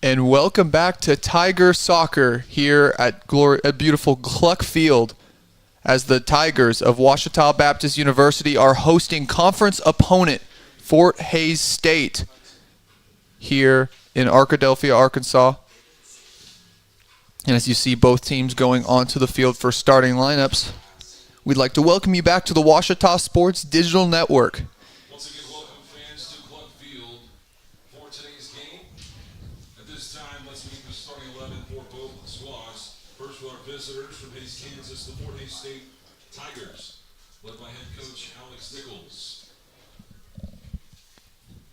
And welcome back to Tiger Soccer here at beautiful Cluck Field, as the Tigers of Ouachita Baptist University are hosting conference opponent Fort Hays State here in Arkadelphia, Arkansas. And as you see both teams going onto the field for starting lineups, we'd like to welcome you back to the Ouachita Sports Digital Network. Once again, welcome fans to Cluck Field for today's game. At this time, let's meet the starting 11 for both squads. First with our visitors from Hays, Kansas, the Fort Hays State Tigers, led by head coach Alex Nichols.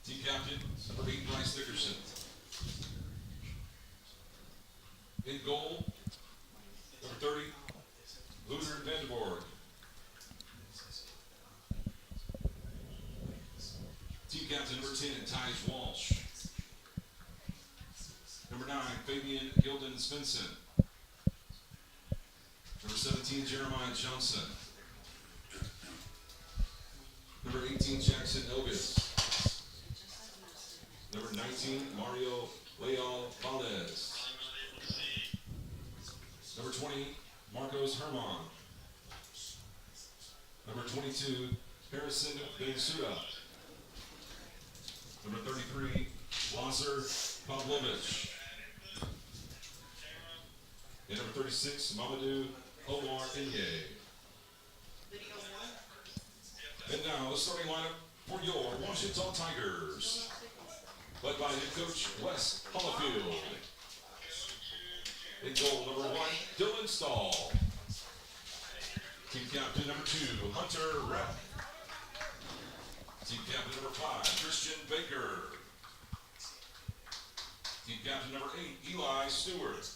Team captain, number 8, Bryce Dickerson. In goal, number 30, Luther Vanderborg. Team captain, number 10, Tyge Walsh. Number 9, Fabian Gilden Svensson. Number 17, Jeremiah Johnson. Number 18, Jackson Elgis. Number 19, Mario Leal Valdez. Number 20, Marcos Herman. Number 22, Harrison Bensuda. Number 33, Lazar Pavlovich. And number 36, Mamadou Omar Inye. And now the starting lineup for your Ouachita Tigers, led by head coach Wes Hollifield. In goal, number 1, Dylan Stahl. Team captain, number 2, Hunter Rapp. Team captain, number 5, Christian Baker. Team captain, number 8, Eli Stewart.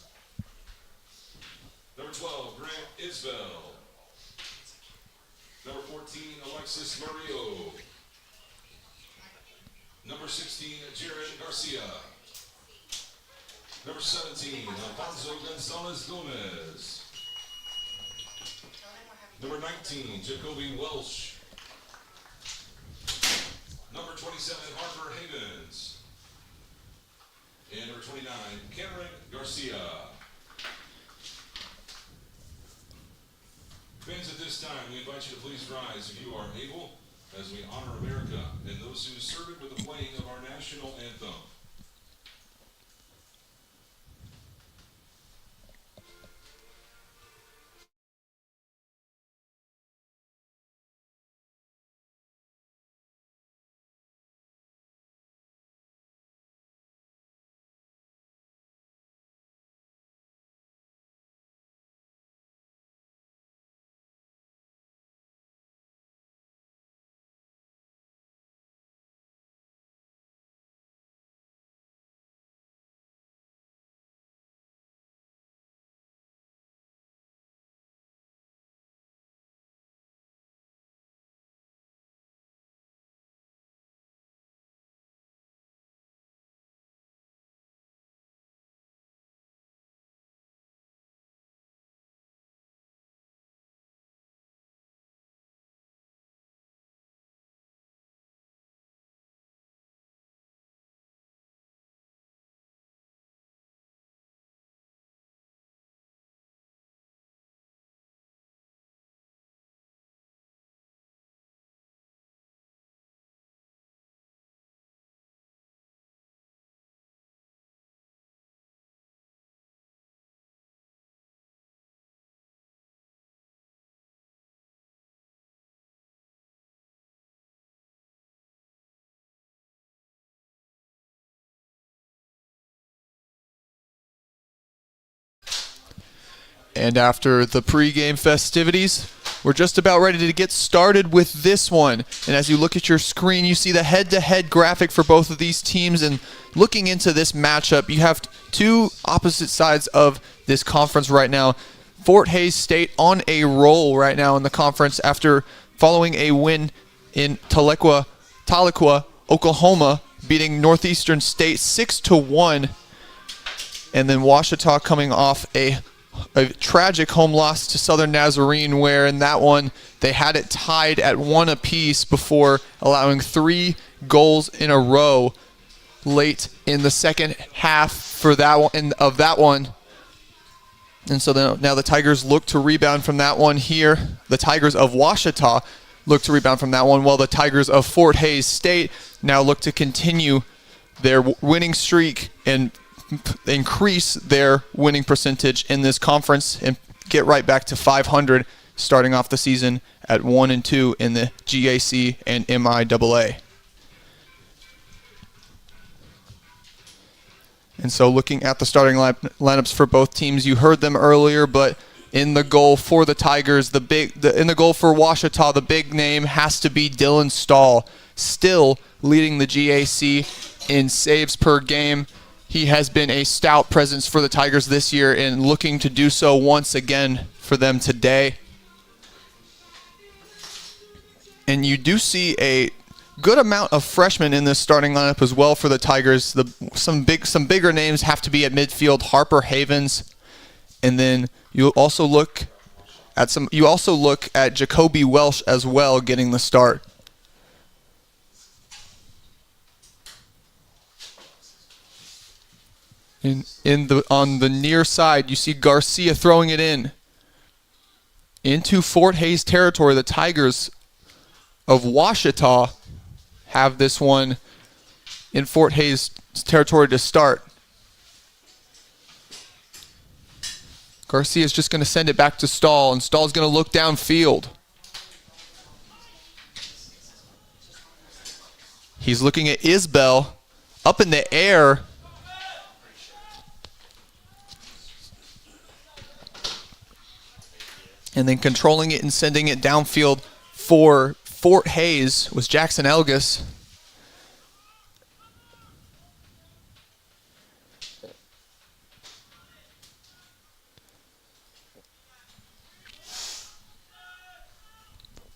Number 12, Grant Isbell. Number 14, Alexis Murillo. Number 16, Jared Garcia. Number 17, Alfonso Gonzalez Gomez. Number 19, Jacoby Welsh. Number 27, Harper Havens. And number 29, Cameron Garcia. Fans, at this time, we invite you to please rise if you are able, as we honor America and those who serve it with the playing of our national anthem. And after the pregame festivities, we're just about ready to get started with this one. And as you look at your screen, you see the head-to-head graphic for both of these teams. And looking into this matchup, you have two opposite sides of this conference right now. Fort Hays State on a roll right now in the conference after following a win in Tahlequah, Oklahoma, beating Northeastern State 6-1. And then Ouachita coming off a tragic home loss to Southern Nazarene, where in that one they had it tied at 1 apiece before allowing 3 goals in a row late in the second half for that one of that one. And so now the Tigers look to rebound from that one here. The Tigers of Ouachita look to rebound from that one, while the Tigers of Fort Hays State now look to continue their winning streak and increase their winning percentage in this conference and get right back to 500, starting off the season at 1-2 in the GAC and MIAA. And so looking at the starting lineups for both teams, you heard them earlier, but in the goal for the Tigers, in the goal for Ouachita, the big name has to be Dylan Stahl, still leading the GAC in saves per game. He has been a stout presence for the Tigers this year and looking to do so once again for them today. And you do see a good amount of freshmen in this starting lineup as well for the Tigers. Some bigger names have to be at midfield. Harper Havens, and then you also look at Jacoby Welsh as well getting the start. On the near side, you see Garcia throwing it into Fort Hays territory. The Tigers of Ouachita have this one in Fort Hays territory to start. Garcia is just going to send it back to Stahl, and Stahl's going to look downfield. He's looking at Isbell up in the air. And then controlling it and sending it downfield for Fort Hays was Jackson Elgis.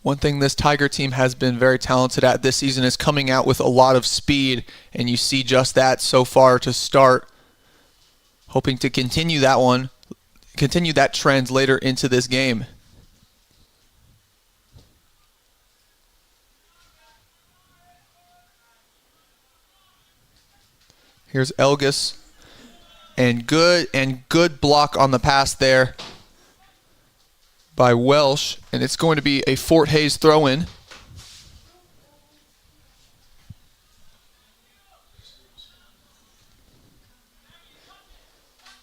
One thing this Tiger team has been very talented at this season is coming out with a lot of speed, and you see just that so far to start. Hoping to continue that trend later into this game. Here's Elgis, and good block on the pass there by Welsh, and it's going to be a Fort Hays throw-in.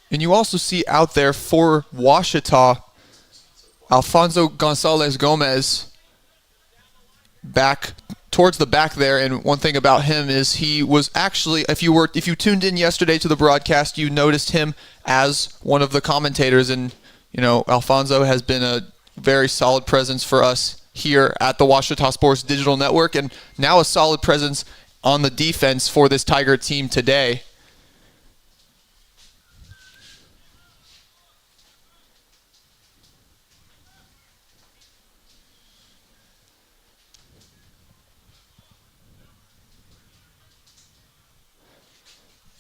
And you also see out there for Ouachita, Alfonso Gonzalez Gomez back towards the back there. And one thing about him is he was actually, if you tuned in yesterday to the broadcast, you noticed him as one of the commentators. And you know, Alfonso has been a very solid presence for us here at the Ouachita Sports Digital Network, and now a solid presence on the defense for this Tiger team today.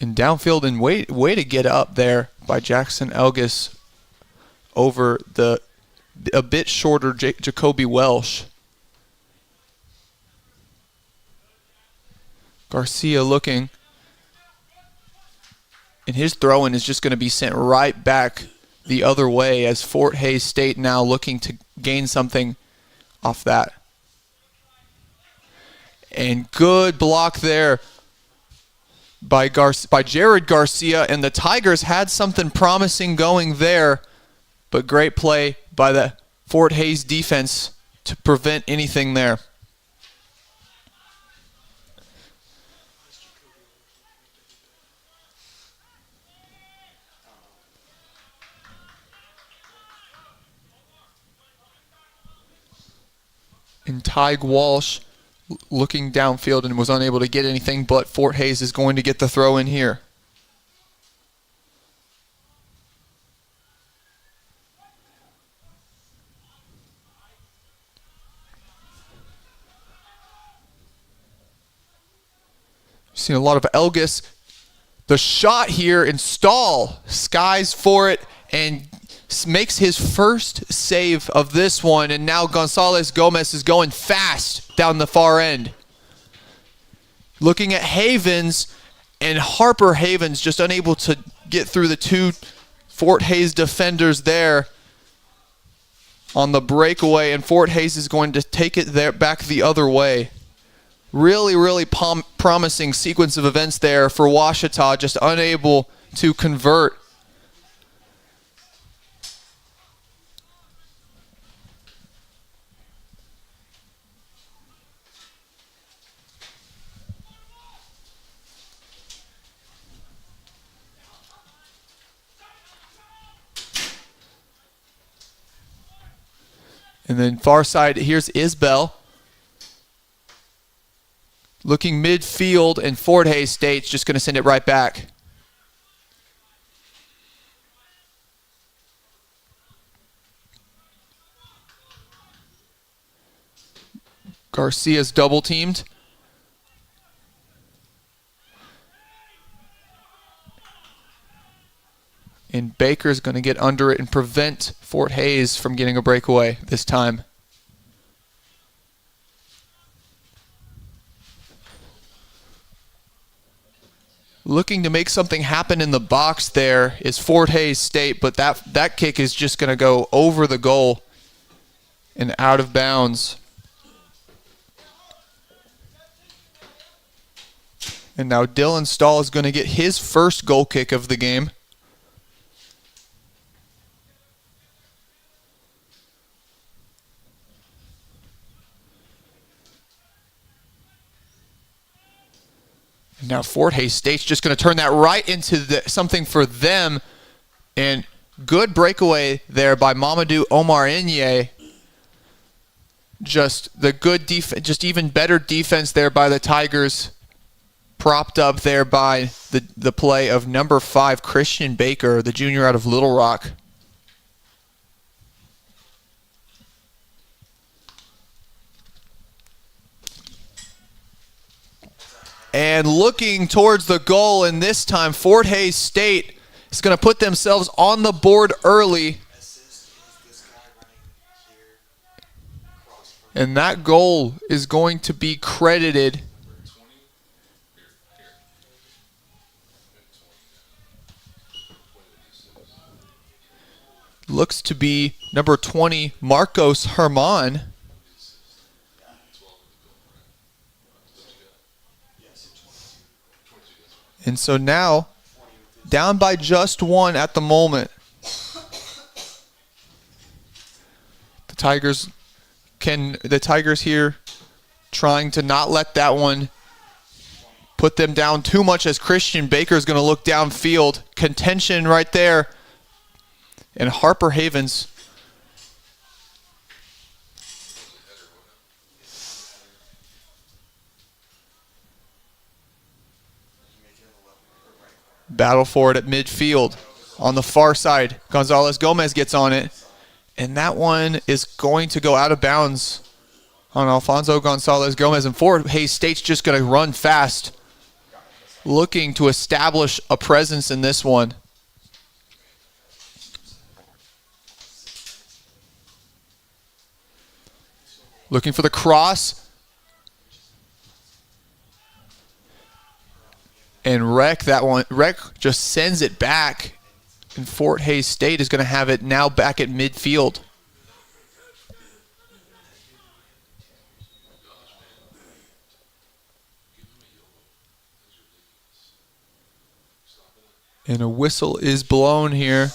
And downfield, and way to get up there by Jackson Elgis over a bit shorter Jacoby Welsh. Garcia looking, and his throw-in is just going to be sent right back the other way as Fort Hays State now looking to gain something off that. And good block there by Jared Garcia, and the Tigers had something promising going there, but great play by the Fort Hays defense to prevent anything there. And Tyg Walsh looking downfield and was unable to get anything, but Fort Hays is going to get the throw in here. Seen a lot of Elgis. The shot here, and Stahl skies for it and makes his first save of this one, and now Gonzalez Gomez is going fast down the far end. Looking at Havens, And Harper Havens just unable to get through the two Fort Hays defenders there on the breakaway, and Fort Hays is going to take it there back the other way. Really, really promising sequence of events there for Ouachita, just unable to convert. And then far side, here's Isbell. Looking midfield, and Fort Hays State's just going to send it right back. Garcia's double teamed. And Baker's going to get under it and prevent Fort Hays from getting a breakaway this time. Looking to make something happen in the box there is Fort Hays State, but that kick is just going to go over the goal and out of bounds. And now Dylan Stahl is going to get his first goal kick of the game. Now Fort Hays State's just going to turn that right into something for them. And good breakaway there by Mamadou Omar Inye. Just the good just even better defense there by the Tigers. Propped up there by the play of number 5, Christian Baker, the junior out of Little Rock. And looking towards the goal, and this time Fort Hays State is going to put themselves on the board early. And that goal is going to be credited looks to be number 20, Marcos Herman. And so now, down by just 1 at the moment. The Tigers here trying to not let that one put them down too much, as Christian Baker is going to look downfield. Contention right there. And Harper Havens battle for it at midfield. On the far side, Gonzalez Gomez gets on it. And that one is going to go out of bounds on Alfonso Gonzalez Gomez. And Fort Hays State's just going to run fast, looking to establish a presence in this one. Looking for the cross. And Rec just sends it back. And Fort Hays State is going to have it now back at midfield. And a whistle is blown here.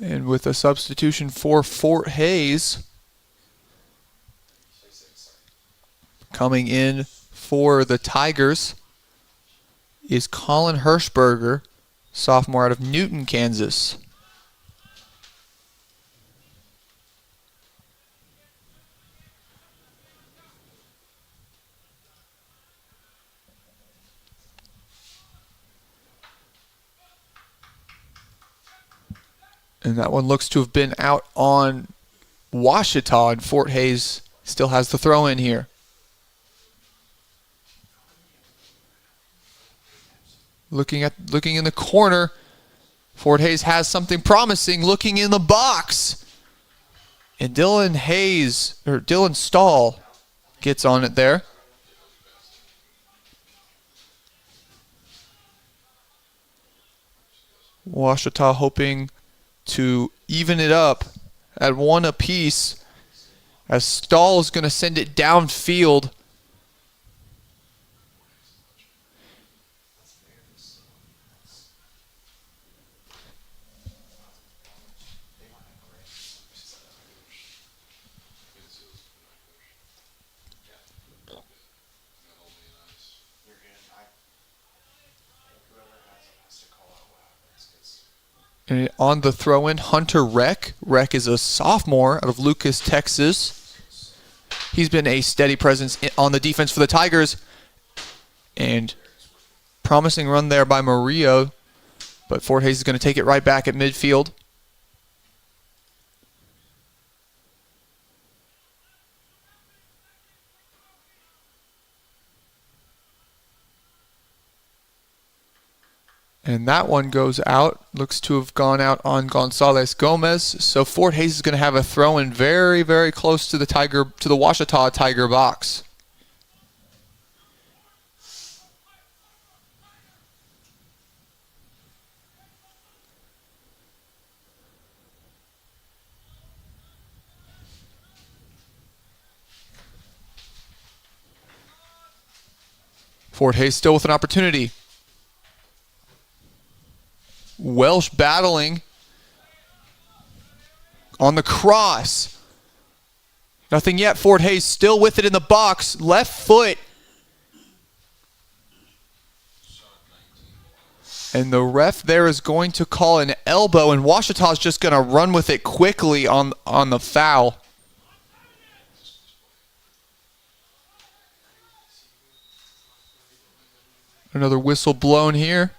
And with a substitution for Fort Hays, coming in for the Tigers is Colin Hirschberger, sophomore out of Newton, Kansas. And that one looks to have been out on Washita, and Fort Hays still has the throw in here. Looking in the corner, Fort Hays has something promising. Looking in the box, and Dylan Stahl gets on it there. Washita hoping to even it up at 1 apiece, as Stahl is going to send it downfield. And on the throw-in, Hunter Reck. Reck is a sophomore out of Lucas, Texas. He's been a steady presence on the defense for the Tigers. And promising run there by Murillo. But Fort Hays is going to take it right back at midfield. And that one goes out. Looks to have gone out on Gonzalez Gomez. So Fort Hays is going to have a throw in very, very close to the Washita Tiger box. Fort Hays still with an opportunity. Welsh battling on the cross. Nothing yet. Fort Hays still with it in the box. Left foot. And the ref there is going to call an elbow, and Washita is just going to run with it quickly on the foul. Another whistle blown here.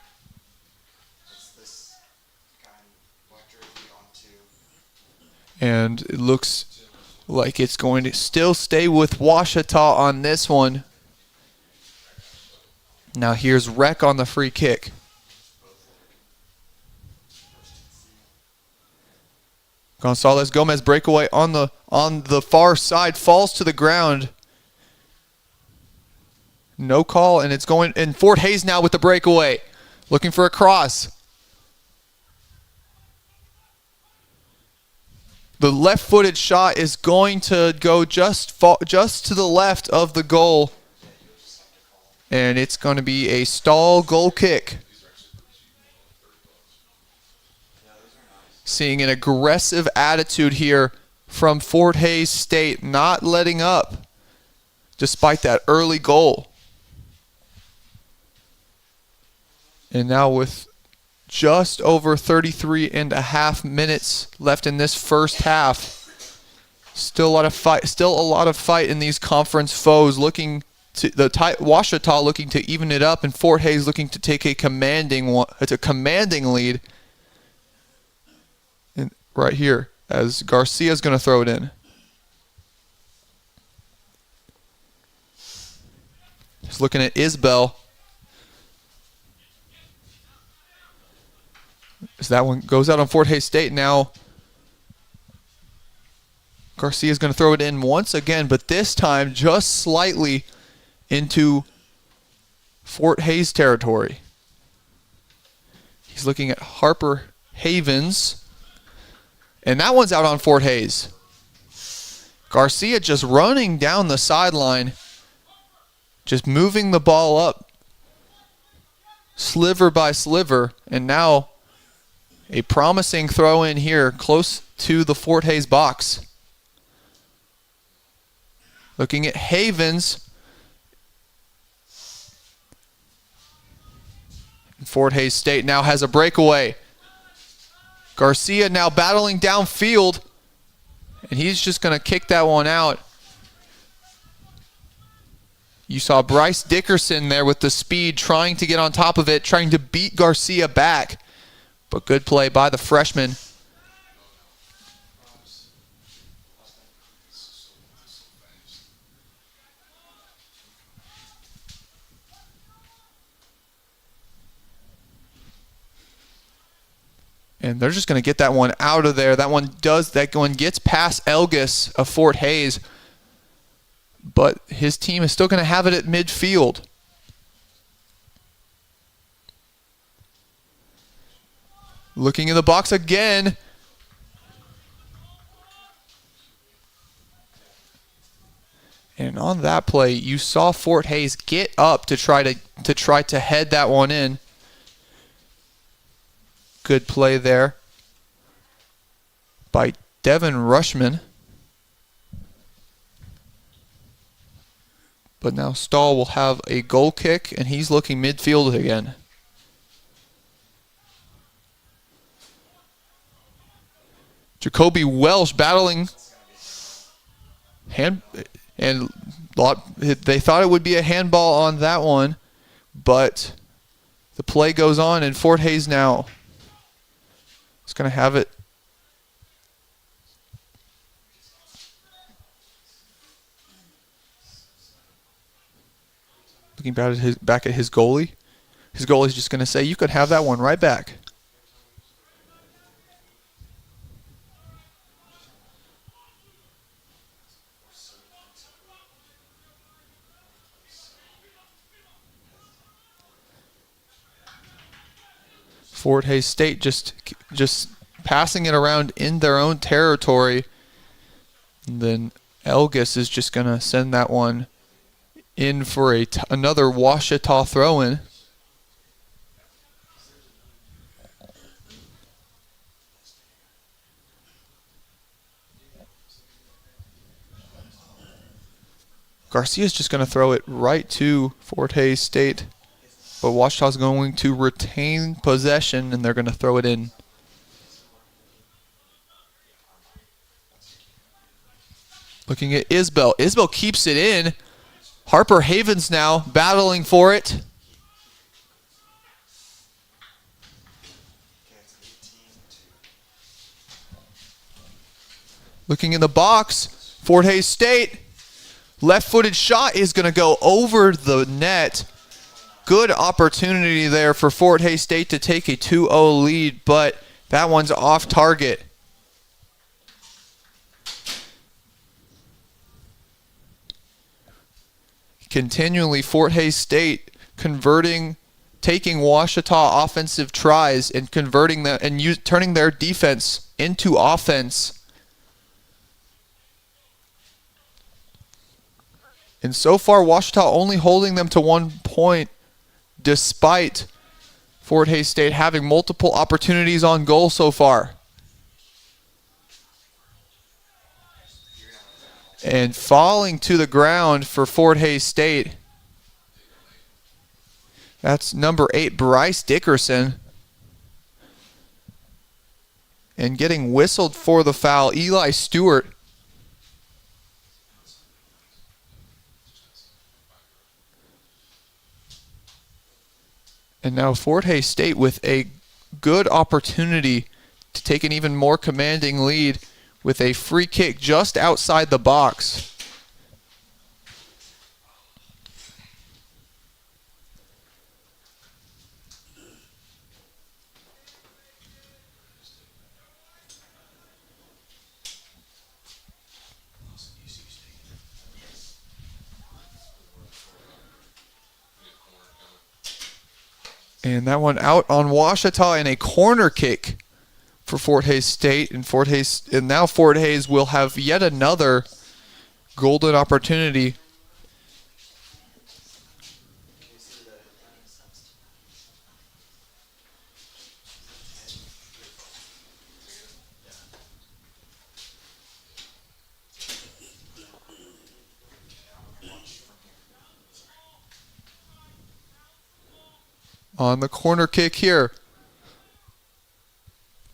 And it looks like it's going to still stay with Washita on this one. Now here's Reck on the free kick. Gonzalez Gomez breakaway on the far side, falls to the ground. No call, and it's going, and Fort Hays now with the breakaway, looking for a cross. The left-footed shot is going to go just to the left of the goal. And it's going to be a Stahl goal kick. Seeing an aggressive attitude here from Fort Hays State, not letting up despite that early goal. And now with just over 33 and a half minutes left in this first half. Still a lot of fight in these conference foes, looking to Washita looking to even it up, and Fort Hays looking to take a commanding lead. And right here, as Garcia's going to throw it in. Just looking at Isbell. So that one goes out on Fort Hays State. Now Garcia's going to throw it in once again, but this time just slightly into Fort Hays territory. He's looking at Harper Havens, and that one's out on Fort Hays. Garcia just running down the sideline, just moving the ball up sliver by sliver, and now a promising throw in here close to the Fort Hays box. Looking at Havens. Fort Hays State now has a breakaway. Garcia now battling downfield, and he's just going to kick that one out. You saw Bryce Dickerson there with the speed, trying to get on top of it, trying to beat Garcia back. But good play by the freshman. And they're just going to get that one out of there. That one gets past Elgis of Fort Hays. But his team is still going to have it at midfield. Looking in the box again. And on that play, you saw Fort Hays get up to try to head that one in. Good play there by Devin Rushman. But now Stahl will have a goal kick, and he's looking midfield again. Jacoby Welsh battling they thought it would be a handball on that one, but the play goes on, and Fort Hays now is going to have it. Looking back at his goalie. His goalie's just going to say, "You could have that one right back." Fort Hays State just passing it around in their own territory. And then Elgis is just going to send that one in for another Washita throw-in. Garcia's just going to throw it right to Fort Hays State. But Washita's going to retain possession, and they're going to throw it in. Looking at Isbell. Isbell keeps it in. Harper Havens now battling for it. Looking in the box, Fort Hays State. Left-footed shot is going to go over the net. Good opportunity there for Fort Hays State to take a 2-0 lead, but that one's off target. Continually, Fort Hays State taking Washita offensive tries and converting them and turning their defense into offense. And so far, Washita only holding them to 1 point, despite Fort Hays State having multiple opportunities on goal so far. And falling to the ground for Fort Hays State. That's number 8, Bryce Dickerson. And getting whistled for the foul, Eli Stewart. And now Fort Hays State with a good opportunity to take an even more commanding lead with a free kick just outside the box. And that one out on Washita and a corner kick for Fort Hays State. And now Fort Hays will have yet another golden opportunity. On the corner kick here.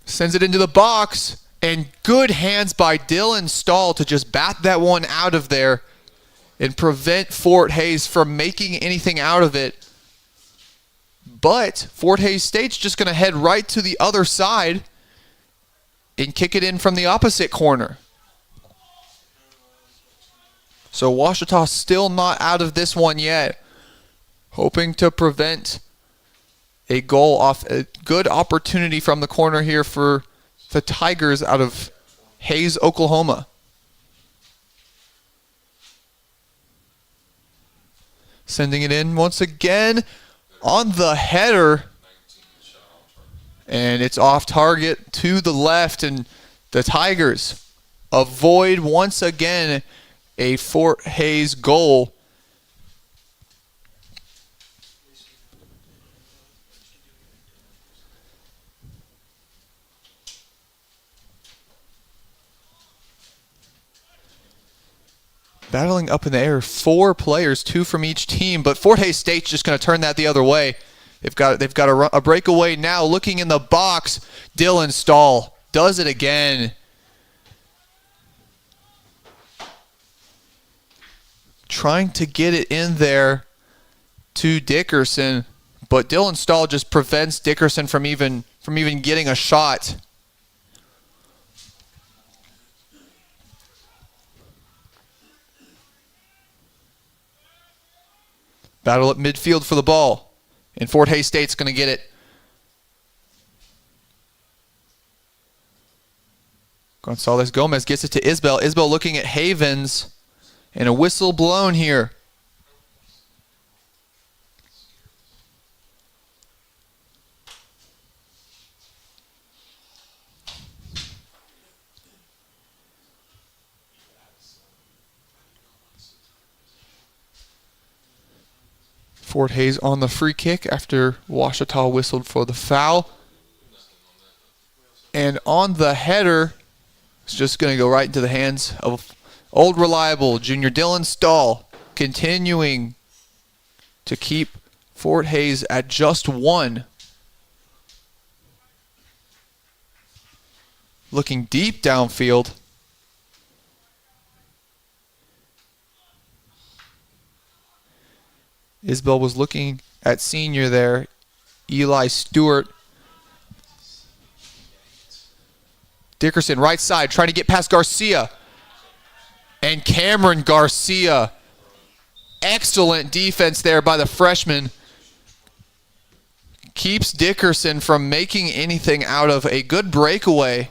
Sends it into the box. And good hands by Dylan Stahl to just bat that one out of there and prevent Fort Hays from making anything out of it. But Fort Hays State's just going to head right to the other side and kick it in from the opposite corner. So Washita still not out of this one yet. Hoping to prevent a goal off a good opportunity from the corner here for the Tigers out of Hayes, Oklahoma. Sending it in once again on the header. And it's off target to the left, and the Tigers avoid once again a Fort Hayes goal. Battling up in the air, 4 players, 2 from each team, but Fort Hays State's just going to turn that the other way. They've got a breakaway now. Looking in the box, Dylan Stahl does it again. Trying to get it in there to Dickerson, but Dylan Stahl just prevents Dickerson from even getting a shot. Battle at midfield for the ball. And Fort Hays State's going to get it. Gonzalez Gomez gets it to Isbell. Isbell looking at Havens. And a whistle blown here. Fort Hays on the free kick after Ouachita whistled for the foul. And on the header, it's just going to go right into the hands of old reliable junior Dylan Stahl, continuing to keep Fort Hays at just 1. Looking deep downfield. Isbell was looking at senior there, Eli Stewart. Dickerson, right side, trying to get past Garcia. And Cameron Garcia. Excellent defense there by the freshman. Keeps Dickerson from making anything out of a good breakaway.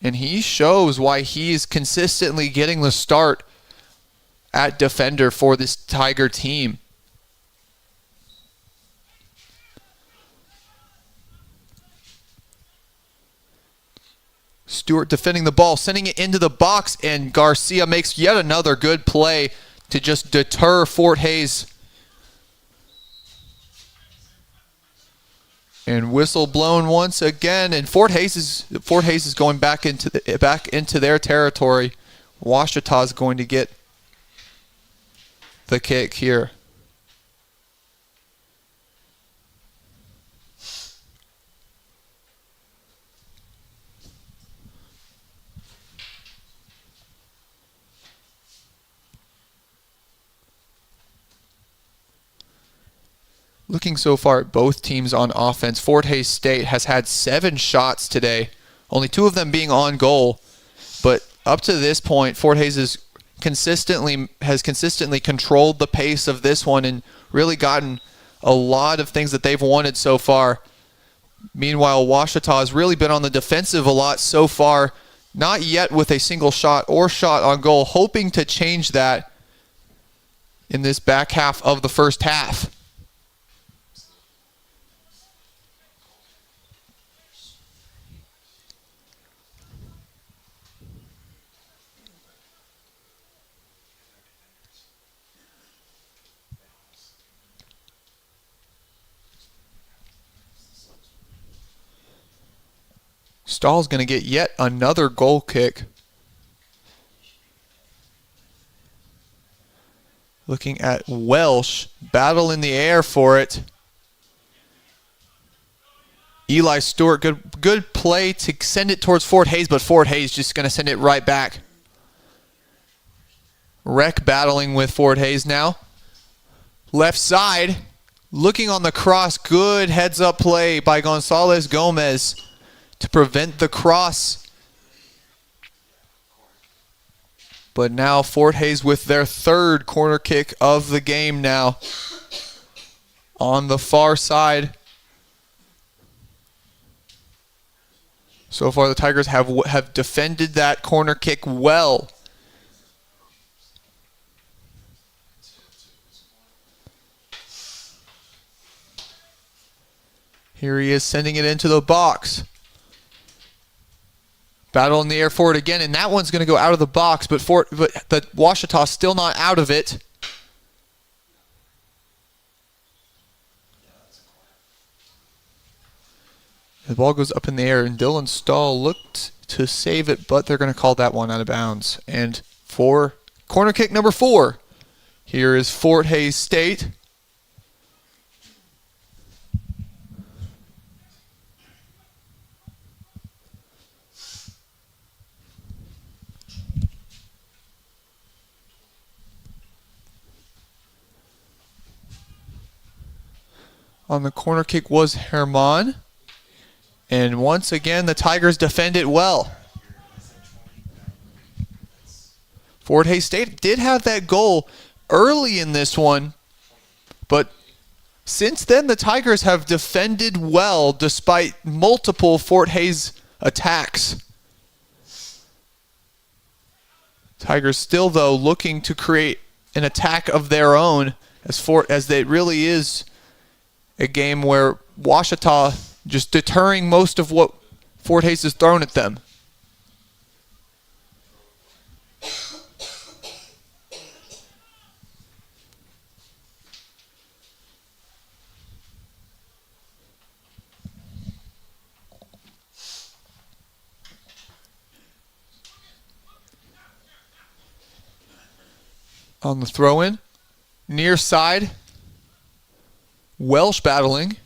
And he shows why he's consistently getting the start at defender for this Tiger team. Stewart defending the ball, sending it into the box, and Garcia makes yet another good play to just deter Fort Hays. And whistle blown once again, and Fort Hays is going back into their territory. Ouachita is going to get the kick here. Looking so far at both teams on offense, Fort Hays State has had 7 shots today, only 2 of them being on goal. But up to this point, Fort Hays has consistently controlled the pace of this one and really gotten a lot of things that they've wanted so far. Meanwhile, Ouachita has really been on the defensive a lot so far, not yet with a single shot or shot on goal, hoping to change that in this back half of the first half. Stahl's going to get yet another goal kick. Looking at Welsh, battle in the air for it. Eli Stewart, good play to send it towards Fort Hays, but Fort Hays just going to send it right back. Rec battling with Fort Hays now. Left side, looking on the cross, good heads-up play by Gonzalez Gomez to prevent the cross. But now Fort Hays with their 3rd corner kick of the game now. on the far side. So far, the Tigers have defended that corner kick well. Here he is sending it into the box. Battle in the air for it again, and that one's going to go out of the box, but the Ouachita still not out of it. The ball goes up in the air, and Dylan Stahl looked to save it, but they're going to call that one out of bounds. And for corner kick number 4, here is Fort Hays State. On the corner kick was Herman. And once again, the Tigers defend it well. Fort Hays State did have that goal early in this one, but since then the Tigers have defended well despite multiple Fort Hays attacks. Tigers still, though, looking to create an attack of their own as it really is a game where Ouachita just deterring most of what Fort Hays has thrown at them. On the throw-in, near side, Welsh battling.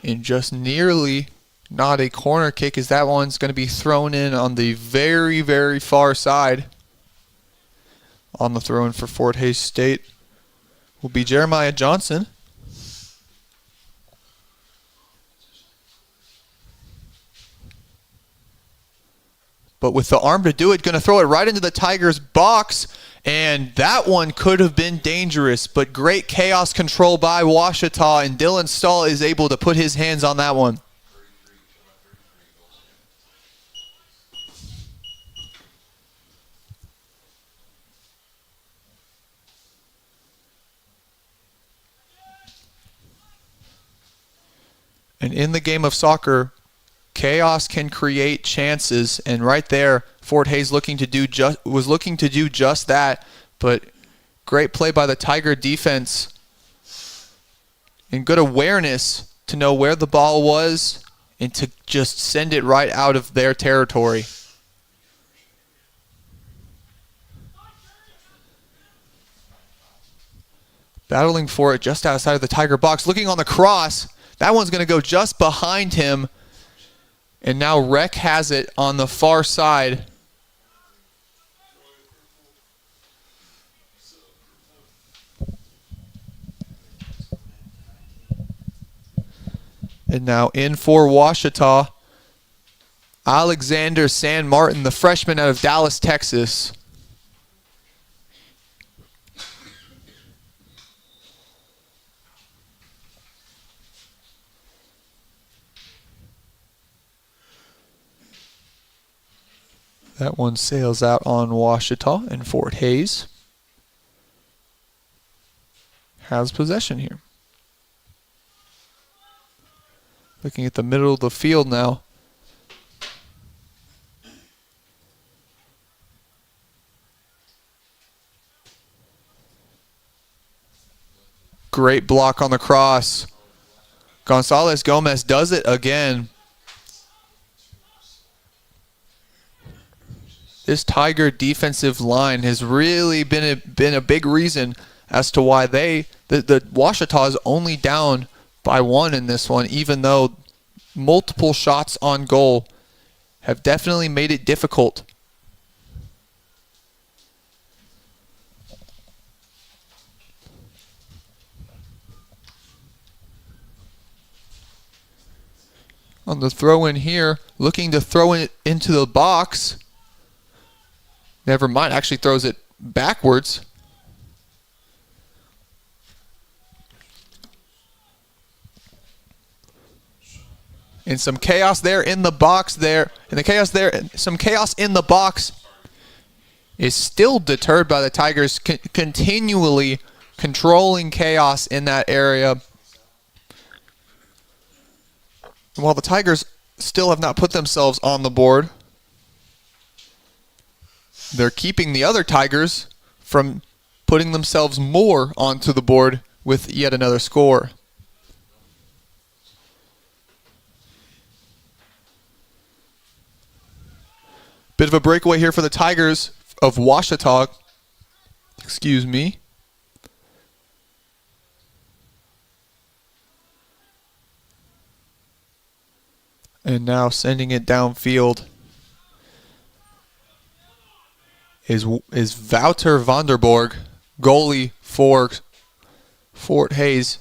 And just nearly not a corner kick, as that one's going to be thrown in on the very, very far side. On the throw-in for Fort Hays State will be Jeremiah Johnson. But with the arm to do it, going to throw it right into the Tigers' box. And that one could have been dangerous, but great chaos control by Ouachita, and Dylan Stahl is able to put his hands on that one. And in the game of soccer, chaos can create chances, and right there, Fort Hays was looking to do just that, but great play by the Tiger defense and good awareness to know where the ball was and to just send it right out of their territory. Battling for it just outside of the Tiger box, looking on the cross. That one's going to go just behind him. And now Rec has it on the far side. And now in for Ouachita, Alexander San Martin, the freshman out of Dallas, Texas. That one sails out on Ouachita, and Fort Hays has possession here. Looking at the middle of the field now. Great block on the cross. Gonzalez Gomez does it again. This Tiger defensive line has really been a big reason as to why the Ouachita is only down by 1 in this one, even though multiple shots on goal have definitely made it difficult. On the throw-in here, looking to throw it into the box. Never mind, actually throws it backwards. And some chaos there in the box there. And the chaos there, some chaos in the box is still deterred by the Tigers continually controlling chaos in that area. While the Tigers still have not put themselves on the board, they're keeping the other Tigers from putting themselves more onto the board with yet another score. Bit of a breakaway here for the Tigers of Ouachita. Excuse me. And now sending it downfield is Wouter Vanderborg, goalie for Fort Hays.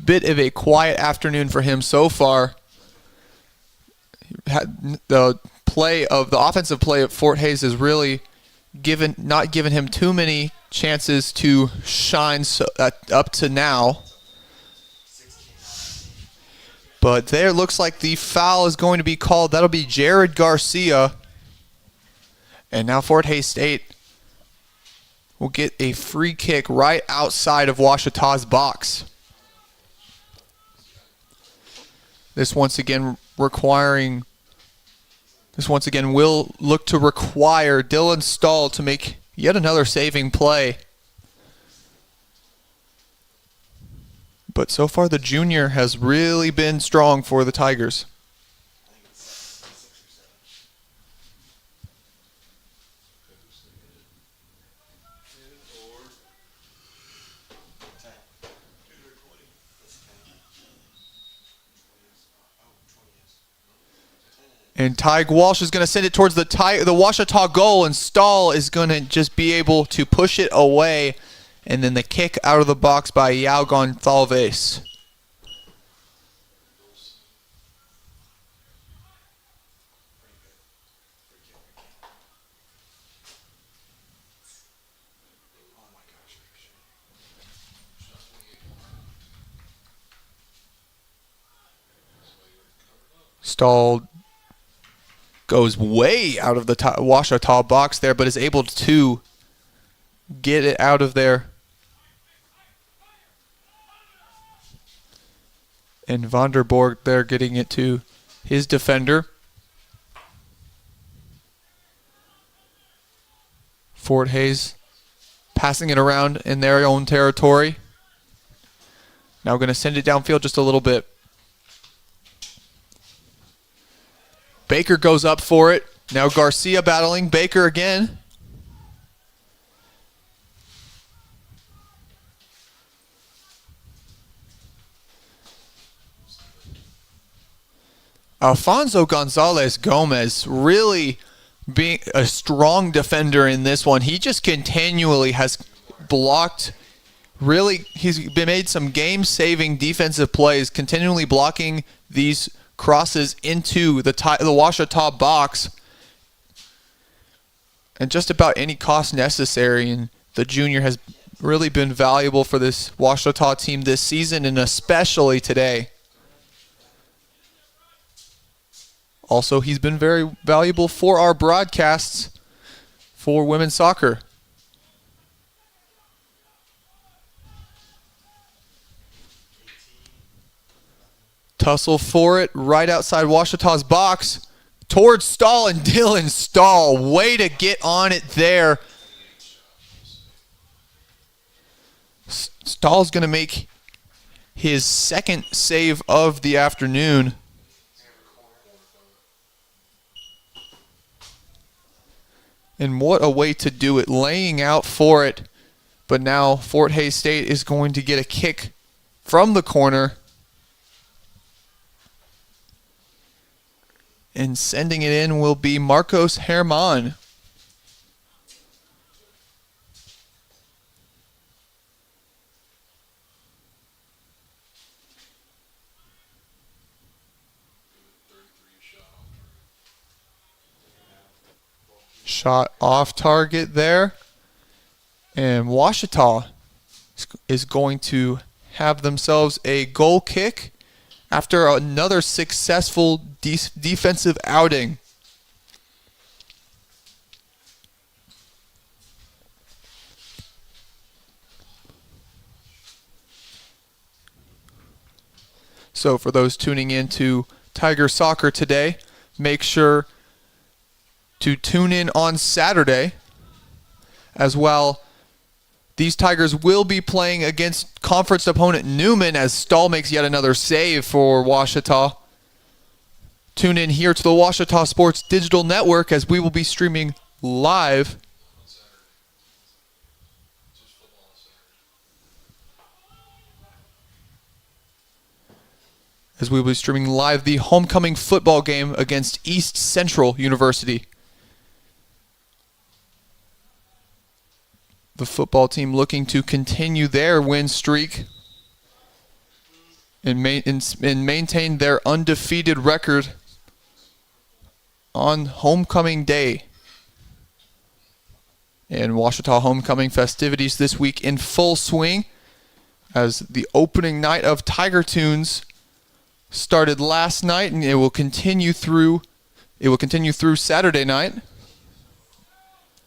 Bit of a quiet afternoon for him so far. The offensive play at Fort Hays has really not given him too many chances to shine up to now. But there looks like the foul is going to be called. That'll be Jared Garcia. And now Fort Hays State will get a free kick right outside of Ouachita's box. This once again will look to require Dylan Stahl to make yet another saving play. But so far the junior has really been strong for the Tigers. And Tyg Walsh is going to send it towards the Ouachita goal, and Stahl is going to just be able to push it away. And then the kick out of the box by Yao Gonçalves. Stahl goes way out of the Ouachita box there, but is able to get it out of there. And Vanderborg there getting it to his defender. Fort Hays passing it around in their own territory. Now going to send it downfield just a little bit. Baker goes up for it. Now Garcia battling Baker again. Alfonso Gonzalez Gomez really being a strong defender in this one. He just continually has blocked. Really, he's made some game-saving defensive plays, continually blocking these crosses into the Ouachita box. And just about any cost necessary. And the junior has really been valuable for this Ouachita team this season, and especially today. Also, he's been very valuable for our broadcasts for women's soccer. Tussle for it right outside Ouachita's box towards Stahl, and Dylan Stahl. Way to get on it there. Stahl's going to make his second save of the afternoon. And what a way to do it, laying out for it. But now Fort Hays State is going to get a kick from the corner. And sending it in will be Marcos Herman. Shot off target there. And Ouachita is going to have themselves a goal kick after another successful defensive outing. So for those tuning in to Tiger Soccer today, make sure to tune in on Saturday as well. These Tigers will be playing against conference opponent Newman as Stahl makes yet another save for Ouachita. Tune in here to the Ouachita Sports Digital Network as we will be streaming live the homecoming football game against East Central University. The football team looking to continue their win streak and maintain their undefeated record on homecoming day. And Ouachita homecoming festivities this week in full swing as the opening night of Tiger Tunes started last night, and it will continue through Saturday night.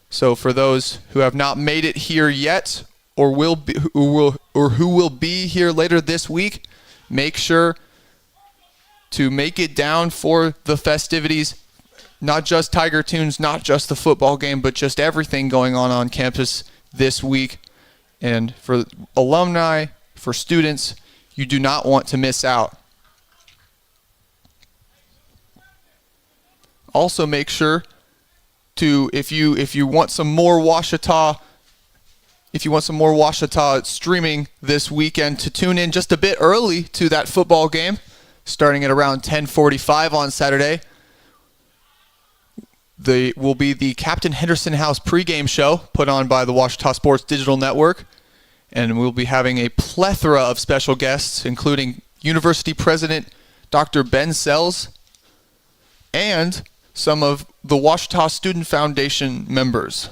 So for those who have not made it here yet, or who will be here later this week, make sure to make it down for the festivities. Not just Tiger Tunes, not just the football game, but just everything going on campus this week. And for alumni, for students, you do not want to miss out. Also make sure to, if you want some more Ouachita streaming this weekend, to tune in just a bit early to that football game, starting at around 10:45 on Saturday. Will be the Captain Henderson House pregame show put on by the Ouachita Sports Digital Network, and we'll be having a plethora of special guests, including University President Dr. Ben Sells and some of the Ouachita Student Foundation members.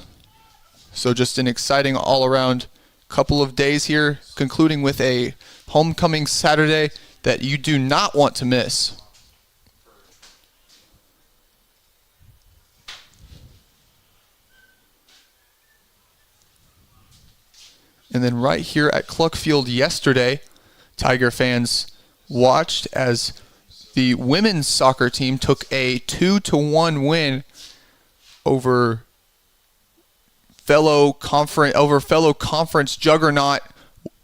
So just an exciting all-around couple of days here, concluding with a homecoming Saturday that you do not want to miss. And then right here at Cluck Field yesterday, Tiger fans watched as the women's soccer team took a 2-1 win over fellow conference juggernaut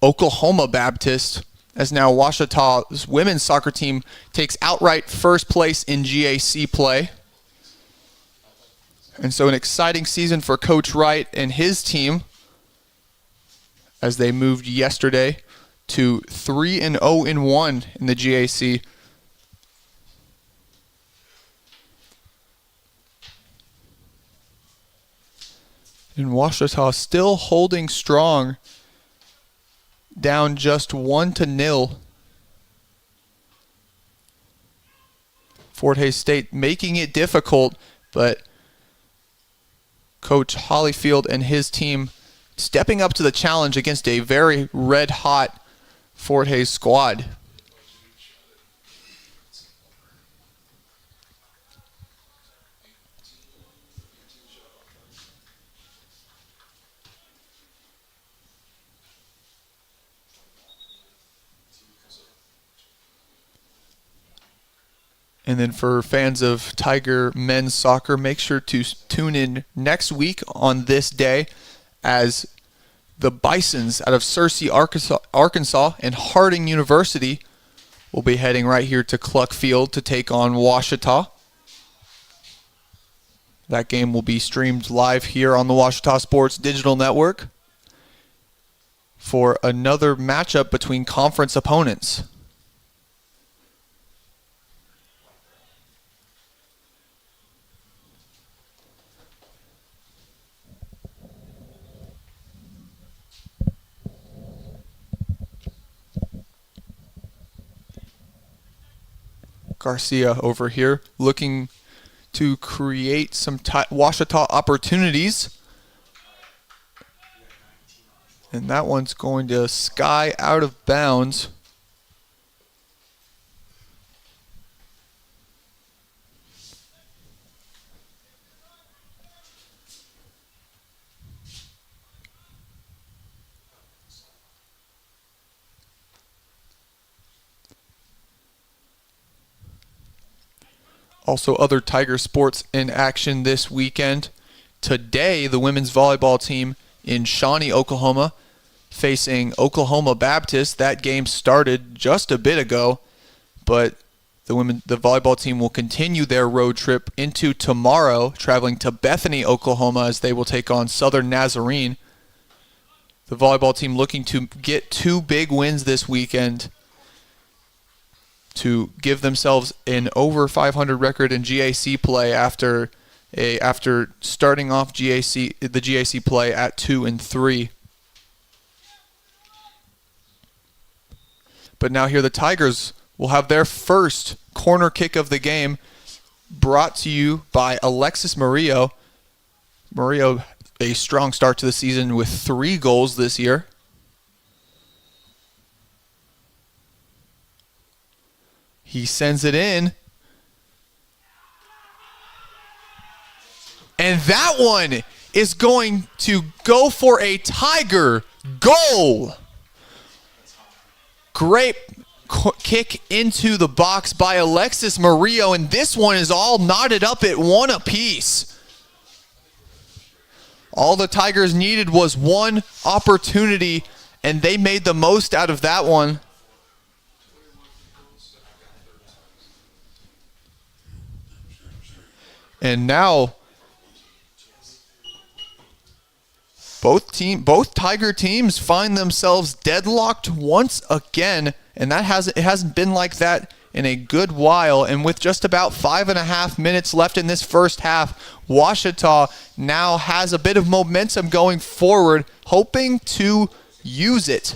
Oklahoma Baptist, as now Ouachita's women's soccer team takes outright first place in GAC play. And so an exciting season for Coach Wright and his team as they moved yesterday to 3-0-1 in the GAC. And Ouachita still holding strong, down just 1-0. Fort Hays State making it difficult, but Coach Hollyfield and his team stepping up to the challenge against a very red-hot Fort Hays squad. And then for fans of Tiger men's soccer, make sure to tune in next week on this day as the Bisons out of Searcy, Arkansas and Harding University will be heading right here to Cluck Field to take on Ouachita. That game will be streamed live here on the Ouachita Sports Digital Network for another matchup between conference opponents. Garcia over here looking to create some Ouachita opportunities. And that one's going to sky out of bounds. Also, other Tiger sports in action this weekend. Today, the women's volleyball team in Shawnee, Oklahoma, facing Oklahoma Baptist. That game started just a bit ago, but the volleyball team will continue their road trip into tomorrow, traveling to Bethany, Oklahoma, as they will take on Southern Nazarene. The volleyball team looking to get 2 big wins this weekend to give themselves an over 500 record in GAC play after starting off the GAC play at 2-3. But now here the Tigers will have their first corner kick of the game, brought to you by Alexis Murillo. Murillo, a strong start to the season with 3 goals this year. He sends it in. And that one is going to go for a Tiger goal. Great kick into the box by Alexis Murillo, and this one is all knotted up at 1 apiece. All the Tigers needed was one opportunity, and they made the most out of that one. And now both Tiger teams find themselves deadlocked once again, and it hasn't been like that in a good while. And with just about 5.5 minutes left in this first half, Ouachita now has a bit of momentum going forward, hoping to use it.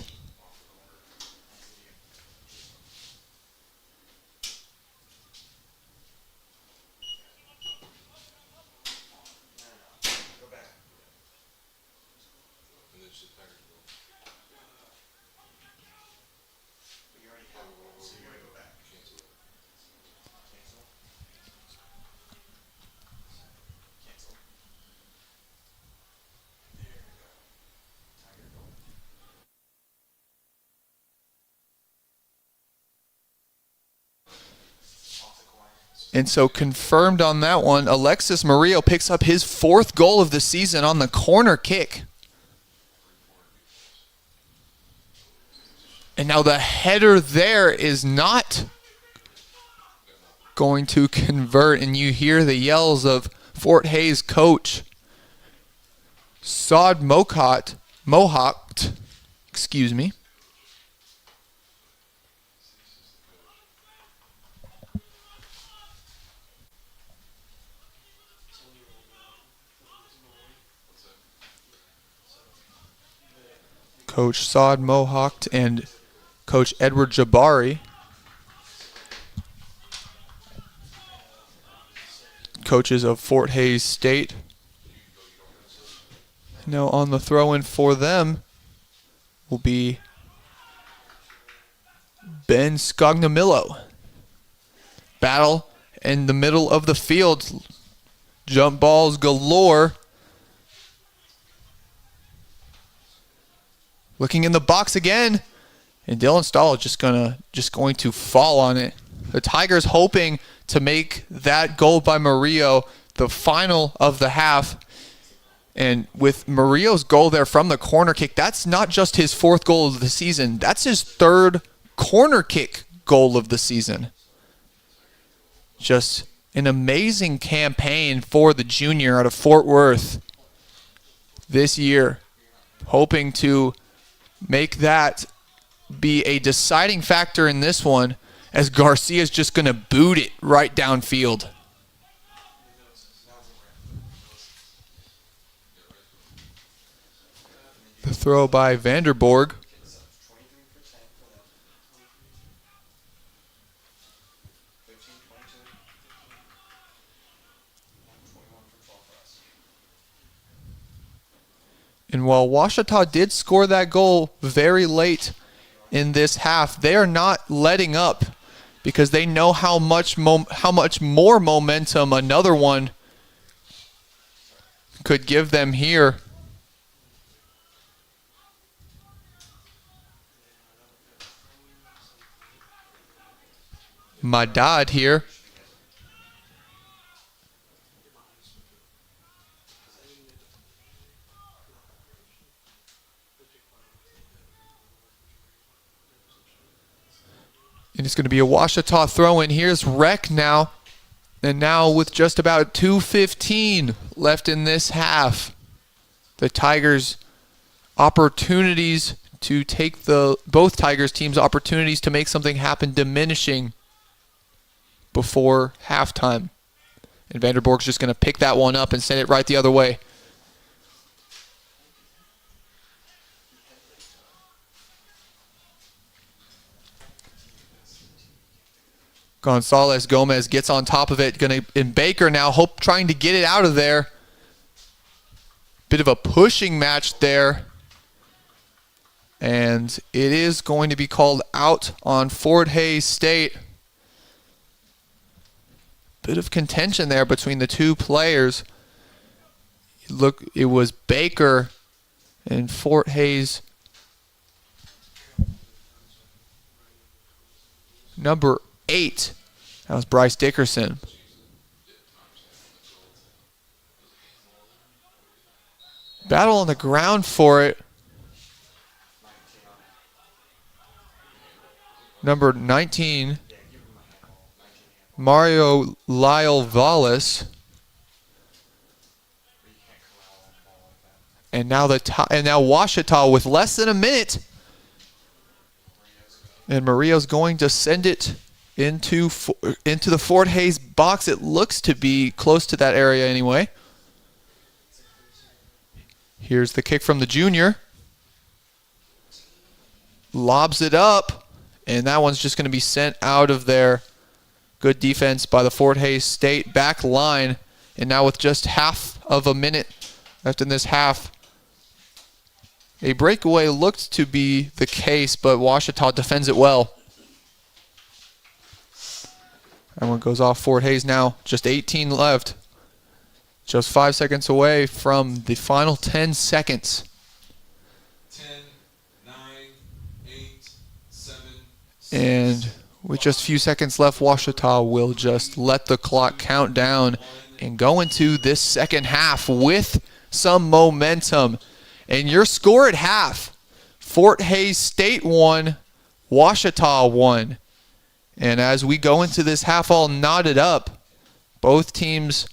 And so confirmed on that one, Alexis Murillo picks up his 4th goal of the season on the corner kick. And now the header there is not going to convert, and you hear the yells of Fort Hays coach Sod Mohawk, excuse me. Coach Sod Mohawk and Coach Edward Jabari. Coaches of Fort Hays State. Now on the throw-in for them will be Ben Scognamillo. Battle in the middle of the field. Jump balls galore. Looking in the box again, and Dylan Stahl just going to fall on it. The Tigers hoping to make that goal by Murillo the final of the half. And with Murillo's goal there from the corner kick, that's not just his 4th goal of the season. That's his 3rd corner kick goal of the season. Just an amazing campaign for the junior out of Fort Worth this year, hoping to make that be a deciding factor in this one, as Garcia's just going to boot it right downfield. The throw by Vanderborg. And while Ouachita did score that goal very late in this half, they are not letting up, because they know how much more momentum another one could give them here. My dad here. And it's going to be a Washita throw in. Here's Rec now. And now with just about 2:15 left in this half, the Tigers' opportunities to take both Tigers teams' opportunities to make something happen diminishing before halftime. And Vanderborg's just going to pick that one up and send it right the other way. Gonzalez Gomez gets on top of it. And Baker now trying to get it out of there. Bit of a pushing match there. And it is going to be called out on Fort Hays State. Bit of contention there between the two players. Look, it was Baker and Fort Hays. Number 8. That was Bryce Dickerson. Battle on the ground for it. Number 19, Mario Lyle Valles. And now Washita with less than a minute. And Murillo's going to send it into the Fort Hays box. It looks to be close to that area anyway. Here's the kick from the junior. Lobs it up. And that one's just going to be sent out of there. Good defense by the Fort Hays State back line. And now with just half of a minute left in this half, a breakaway looked to be the case, but Washita defends it well. That one goes off Fort Hays now. Just 18 left. Just 5 seconds away from the final 10 seconds. 10, 9, 8, 7, And with just a few seconds left, Washita will just let the clock count down and go into this second half with some momentum. And your score at half, Fort Hays State 1, Washita 1. And as we go into this half all knotted up, both teams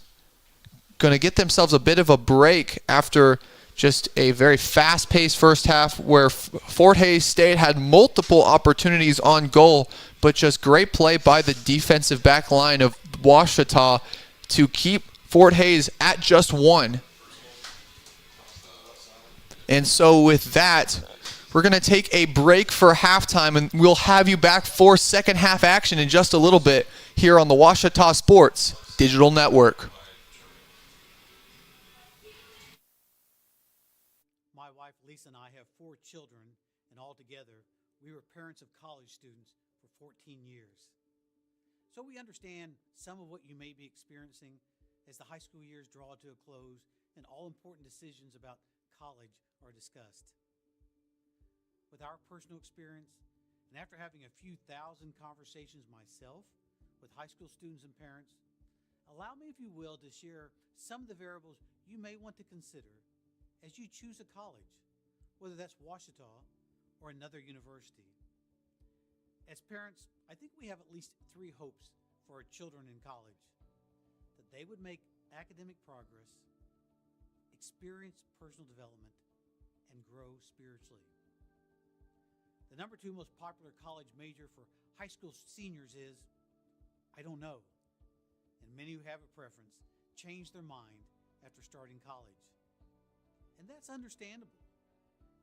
going to get themselves a bit of a break after just a very fast-paced first half where Fort Hays State had multiple opportunities on goal, but just great play by the defensive back line of Washita to keep Fort Hays at just 1. And so with that, we're going to take a break for halftime, and we'll have you back for second half action in just a little bit here on the Washita Sports Digital Network. My wife Lisa and I have 4 children, and altogether, we were parents of college students for 14 years. So we understand some of what you may be experiencing as the high school years draw to a close and all important decisions about college are discussed. With our personal experience, and after having a few thousand conversations myself with high school students and parents, allow me, if you will, to share some of the variables you may want to consider as you choose a college, whether that's Washita or another university. As parents, I think we have at least 3 hopes for our children in college: that they would make academic progress, experience personal development, and grow spiritually. The number 2 most popular college major for high school seniors is, I don't know. And many who have a preference change their mind after starting college. And that's understandable.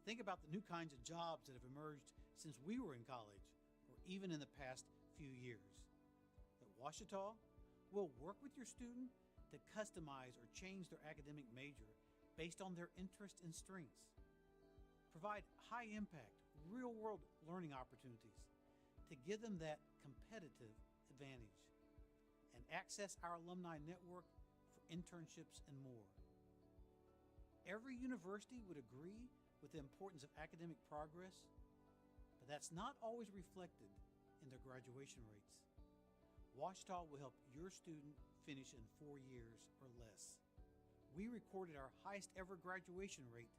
Think about the new kinds of jobs that have emerged since we were in college, or even in the past few years. At Washita, we'll work with your student to customize or change their academic major based on their interests and strengths. Provide high-impact, real-world learning opportunities to give them that competitive advantage, and access our alumni network for internships and more. Every university would agree with the importance of academic progress, but that's not always reflected in their graduation rates. Washita will help your student finish in 4 years or less. We recorded our highest ever graduation rate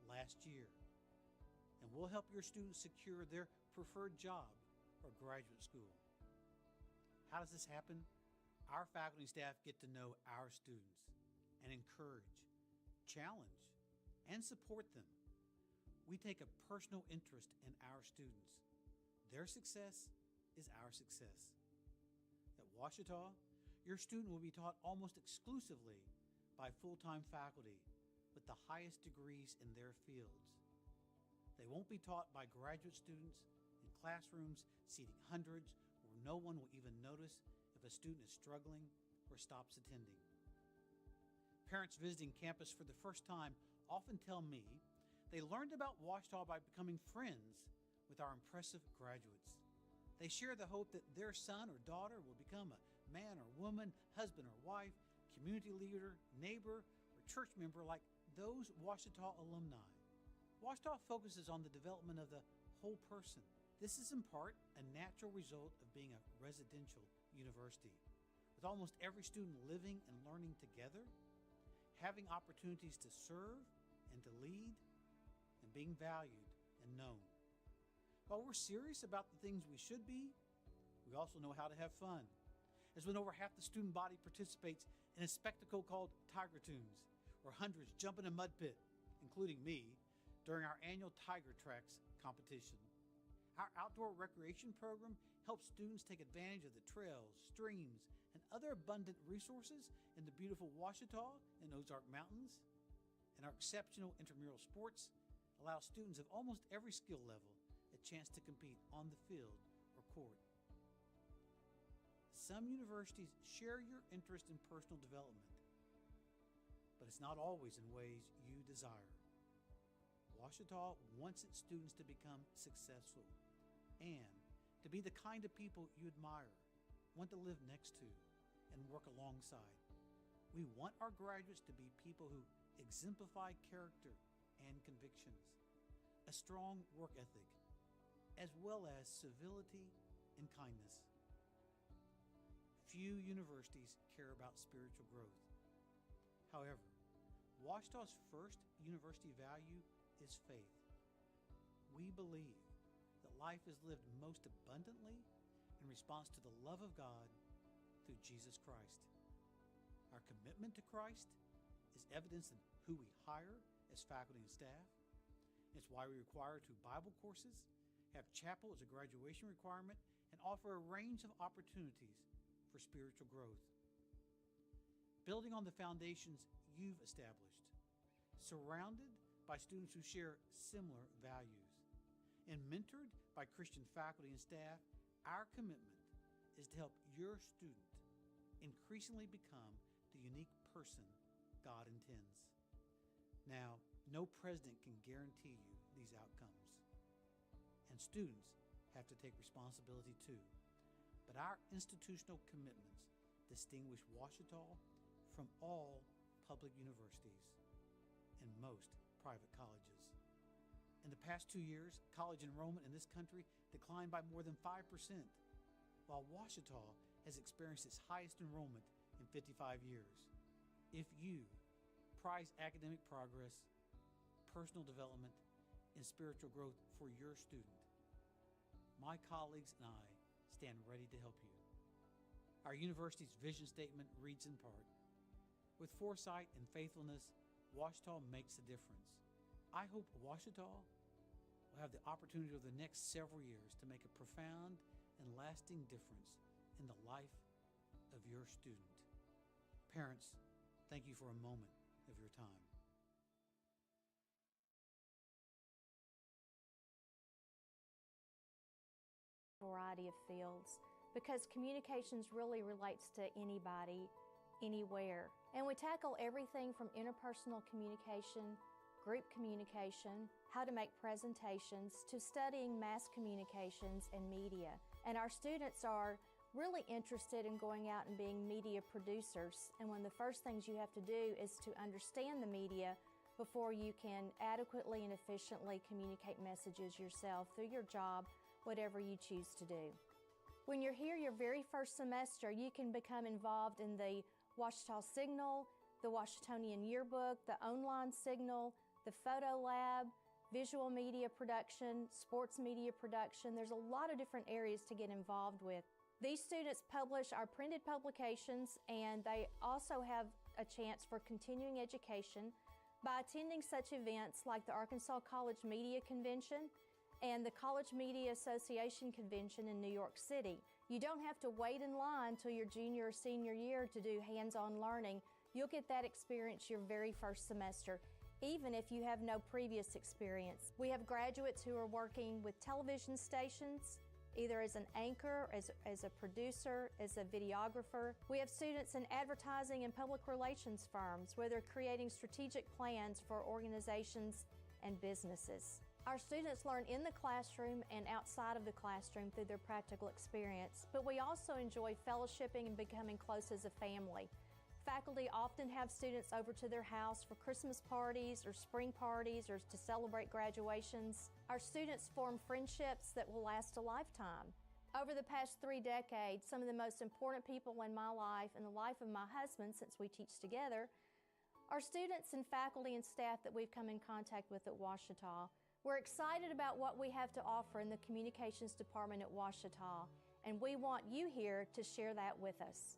last year, and we'll help your students secure their preferred job or graduate school. How does this happen? Our faculty and staff get to know our students and encourage, challenge, and support them. We take a personal interest in our students. Their success is our success. At Ouachita, your student will be taught almost exclusively by full-time faculty with the highest degrees in their fields. They won't be taught by graduate students in classrooms seating hundreds where no one will even notice if a student is struggling or stops attending. Parents visiting campus for the first time often tell me they learned about Ouachita by becoming friends with our impressive graduates. They share the hope that their son or daughter will become a man or woman, husband or wife, community leader, neighbor, or church member like those Ouachita alumni. Ouachita focuses on the development of the whole person. This is in part a natural result of being a residential university. With almost every student living and learning together, having opportunities to serve and to lead, and being valued and known. While we're serious about the things we should be, we also know how to have fun. As when over half the student body participates in a spectacle called Tiger Tunes, where hundreds jump in a mud pit, including me, during our annual Tiger Tracks competition. Our outdoor recreation program helps students take advantage of the trails, streams, and other abundant resources in the beautiful Ouachita and Ozark Mountains. And our exceptional intramural sports allow students of almost every skill level a chance to compete on the field or court. Some universities share your interest in personal development, but it's not always in ways you desire. Ouachita wants its students to become successful and to be the kind of people you admire, want to live next to, and work alongside. We want our graduates to be people who exemplify character and convictions, a strong work ethic, as well as civility and kindness. Few universities care about spiritual growth. However, Ouachita's first university value is faith. We believe that life is lived most abundantly in response to the love of God through Jesus Christ. Our commitment to Christ is evidenced in who we hire as faculty and staff. It's why we require 2 Bible courses, have chapel as a graduation requirement, and offer a range of opportunities for spiritual growth. Building on the foundations you've established, surrounded by students who share similar values, and mentored by Christian faculty and staff, our commitment is to help your student increasingly become the unique person God intends. Now, no president can guarantee you these outcomes, and students have to take responsibility too. But our institutional commitments distinguish Ouachita from all public universities and most private colleges. In the past 2 years, college enrollment in this country declined by more than 5%, while Ouachita has experienced its highest enrollment in 55 years. If you prize academic progress, personal development, and spiritual growth for your student, my colleagues and I stand ready to help you. Our university's vision statement reads in part, "With foresight and faithfulness, Ouachita makes a difference." I hope Ouachita will have the opportunity over the next several years to make a profound and lasting difference in the life of your student. Parents, thank you for a moment of your time. Variety of fields, because communications really relates to anybody, anywhere. And we tackle everything from interpersonal communication, group communication, how to make presentations, to studying mass communications and media. And our students are really interested in going out and being media producers. And one of the first things you have to do is to understand the media before you can adequately and efficiently communicate messages yourself through your job, whatever you choose to do. When you're here your very first semester, you can become involved in the Ouachita Signal, the Ouachitonian Yearbook, the Online Signal, the Photo Lab, visual media production, sports media production. There's a lot of different areas to get involved with. These students publish our printed publications, and they also have a chance for continuing education by attending such events like the Arkansas College Media Convention and the College Media Association Convention in New York City. You don't have to wait in line till your junior or senior year to do hands-on learning. You'll get that experience your very first semester, even if you have no previous experience. We have graduates who are working with television stations, either as an anchor, as a producer, as a videographer. We have students in advertising and public relations firms where they're creating strategic plans for organizations and businesses. Our students learn in the classroom and outside of the classroom through their practical experience, but we also enjoy fellowshipping and becoming close as a family. Faculty often have students over to their house for Christmas parties or spring parties or to celebrate graduations. Our students form friendships that will last a lifetime. Over the past 3 decades, some of the most important people in my life and the life of my husband, since we teach together, are students and faculty and staff that we've come in contact with at Ouachita. We're excited about what we have to offer in the communications department at Ouachita, and we want you here to share that with us.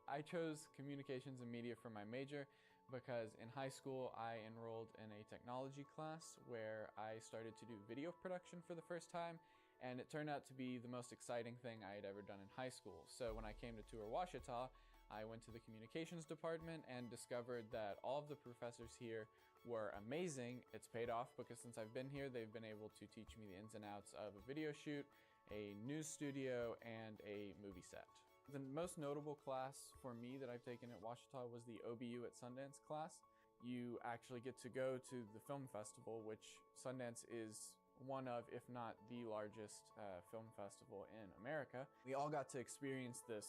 I chose communications and media for my major because in high school I enrolled in a technology class where I started to do video production for the first time, and it turned out to be the most exciting thing I had ever done in high school. So when I came to tour Ouachita, I went to the communications department and discovered that all of the professors here were amazing. It's paid off because since I've been here, they've been able to teach me the ins and outs of a video shoot, a news studio, and a movie set. The most notable class for me that I've taken at Ouachita was the OBU at Sundance class. You actually get to go to the film festival, which Sundance is one of, if not the largest film festival in America. We all got to experience this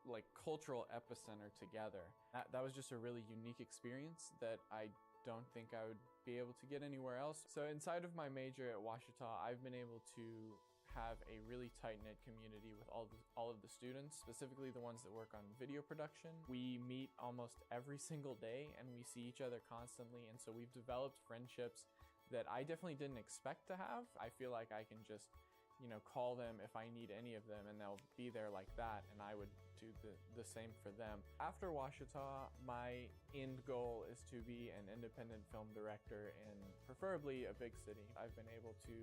like cultural epicenter together. That was just a really unique experience that I don't think I would be able to get anywhere else. So inside of my major at Ouachita, I've been able to have a really tight-knit community with all of the students, specifically the ones that work on video production. We meet almost every single day and we see each other constantly, and so we've developed friendships that I definitely didn't expect to have. I feel like I can just, call them if I need any of them and they'll be there like that, and I would do the same for them. After Ouachita, my end goal is to be an independent film director in preferably a big city. I've been able to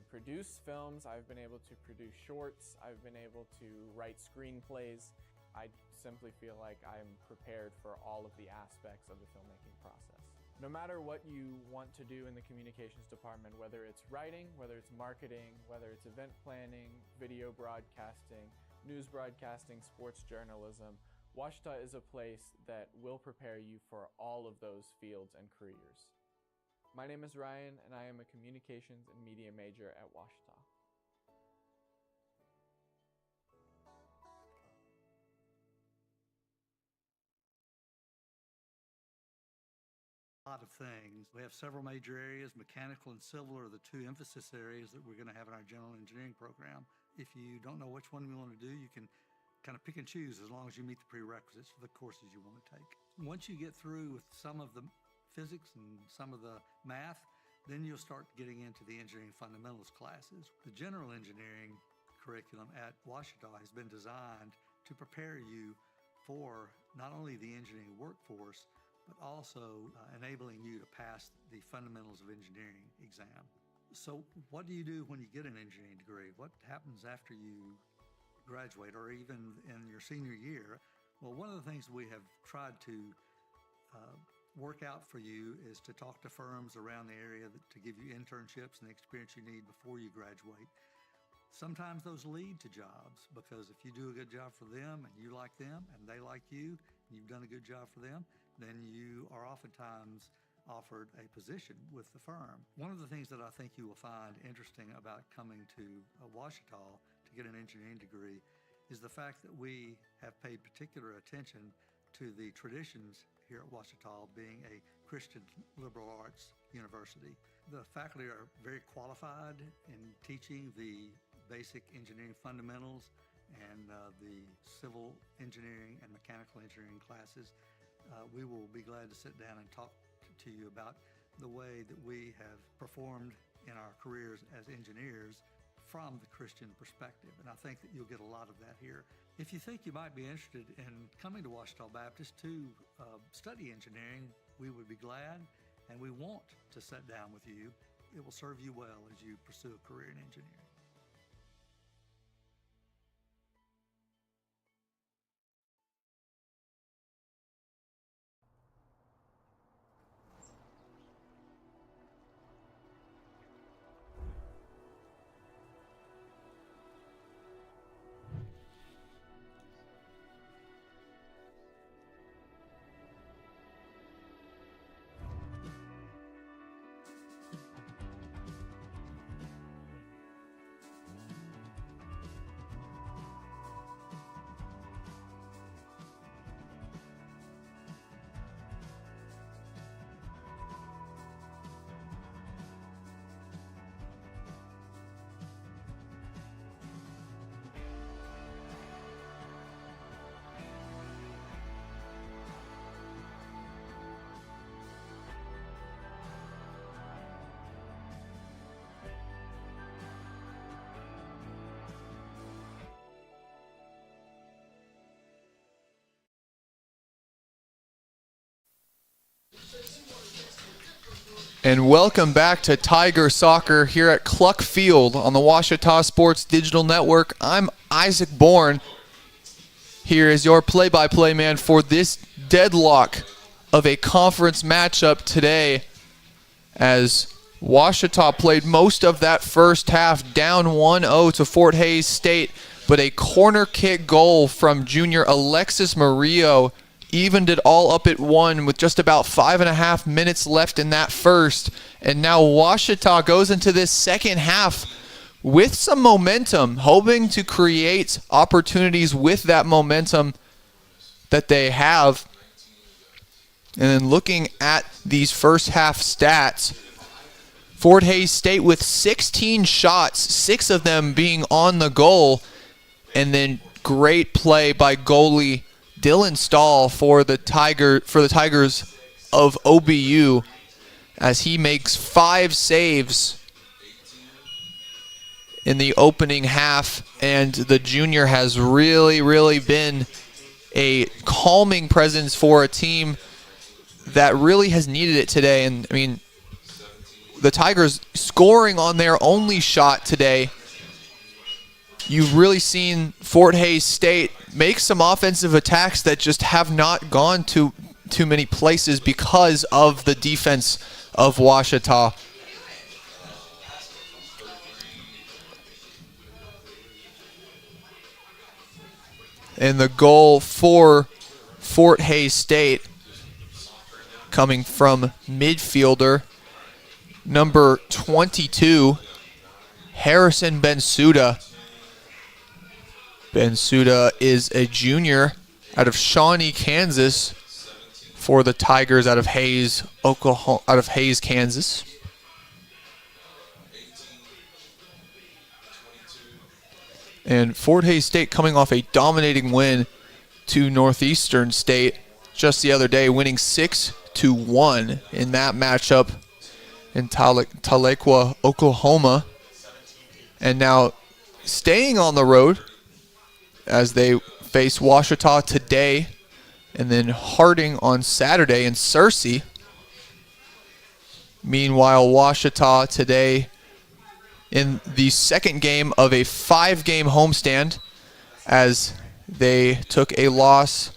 produce films, I've been able to produce shorts, I've been able to write screenplays. I simply feel like I'm prepared for all of the aspects of the filmmaking process. No matter what you want to do in the communications department, whether it's writing, whether it's marketing, whether it's event planning, video broadcasting, news broadcasting, sports journalism, Ouachita is a place that will prepare you for all of those fields and careers. My name is Ryan, and I am a communications and media major at Ouachita. A lot of things. We have several major areas. Mechanical and civil are the 2 emphasis areas that we're going to have in our general engineering program. If you don't know which one we want to do, you can kind of pick and choose as long as you meet the prerequisites for the courses you want to take. Once you get through with some of the physics and some of the math, then you'll start getting into the engineering fundamentals classes. The general engineering curriculum at Ouachita has been designed to prepare you for not only the engineering workforce, but also enabling you to pass the fundamentals of engineering exam. So what do you do when you get an engineering degree? What happens after you graduate or even in your senior year? Well, one of the things we have tried to work out for you is to talk to firms around the area to give you internships and the experience you need before you graduate. Sometimes those lead to jobs, because if you do a good job for them and you like them and they like you and you've done a good job for them, then you are oftentimes offered a position with the firm. One of the things that I think you will find interesting about coming to Ouachita to get an engineering degree is the fact that we have paid particular attention to the traditions here at Ouachita, being a Christian liberal arts university. The faculty are very qualified in teaching the basic engineering fundamentals and the civil engineering and mechanical engineering classes. We will be glad to sit down and talk to you about the way that we have performed in our careers as engineers from the Christian perspective. And I think that you'll get a lot of that here. If you think you might be interested in coming to Ouachita Baptist to study engineering, we would be glad, and we want to sit down with you. It will serve you well as you pursue a career in engineering. And welcome back to Tiger Soccer here at Cluck Field on the Ouachita Sports Digital Network. I'm Isaac Bourne. Here is your play-by-play man for this deadlock of a conference matchup today, as Ouachita played most of that first half down 1-0 to Fort Hays State, but a corner kick goal from junior Alexis Murillo evened it all up at 1 with just about 5.5 minutes left in that first. And now Ouachita goes into this second half with some momentum, hoping to create opportunities with that momentum that they have. And then looking at these first half stats, Fort Hays State with 16 shots, 6 of them being on the goal, and then great play by goalie Dylan Stahl for the Tigers of OBU, as he makes 5 saves in the opening half, and the junior has really been a calming presence for a team that really has needed it today. And I mean, the Tigers scoring on their only shot today. You've really seen Fort Hays State make some offensive attacks that just have not gone to too many places because of the defense of Ouachita. And the goal for Fort Hays State coming from midfielder number 22, Harrison Bensuda. Bensuda is a junior out of Shawnee, Kansas, for the Tigers out of Hays, Kansas. And Fort Hays State coming off a dominating win to Northeastern State just the other day, winning 6-1 in that matchup in Tahlequah, Oklahoma. And now staying on the road as they face Ouachita today, and then Harding on Saturday in Searcy. Meanwhile, Ouachita today in the second game of a 5-game homestand, as they took a loss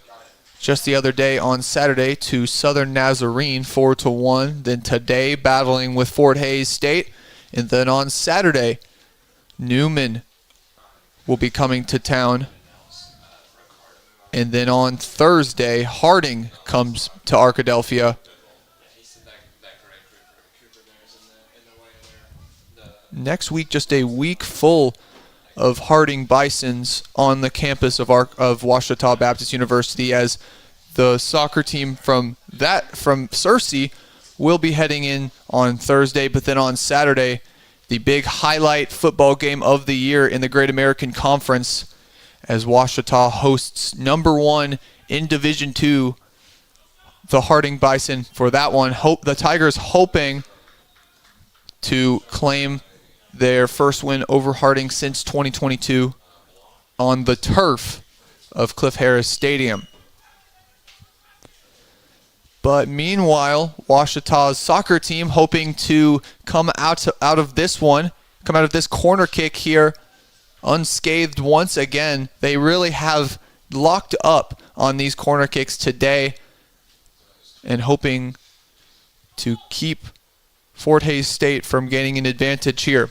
just the other day on Saturday to Southern Nazarene 4-1. Then today battling with Fort Hays State, and then on Saturday Newman will be coming to town. And then on Thursday, Harding comes to Arkadelphia. Next week, just a week full of Harding Bisons on the campus of Ouachita Baptist University, as the soccer team from Searcy will be heading in on Thursday, but then on Saturday, the big highlight football game of the year in the Great American Conference as Ouachita hosts number 1 in Division II, the Harding Bison. For that one, the Tigers hoping to claim their first win over Harding since 2022 on the turf of Cliff Harris Stadium. But meanwhile, Ouachita's soccer team hoping to come out of this corner kick here unscathed once again. They really have locked up on these corner kicks today and hoping to keep Fort Hays State from gaining an advantage here.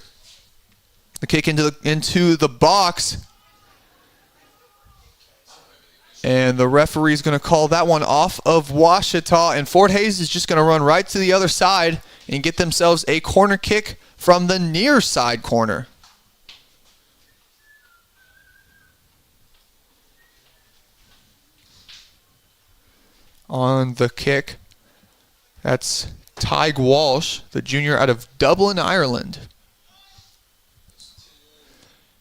The kick into the box. And the referee's going to call that one off of Ouachita. And Fort Hays is just going to run right to the other side and get themselves a corner kick from the near side corner. On the kick, that's Tyg Walsh, the junior out of Dublin, Ireland.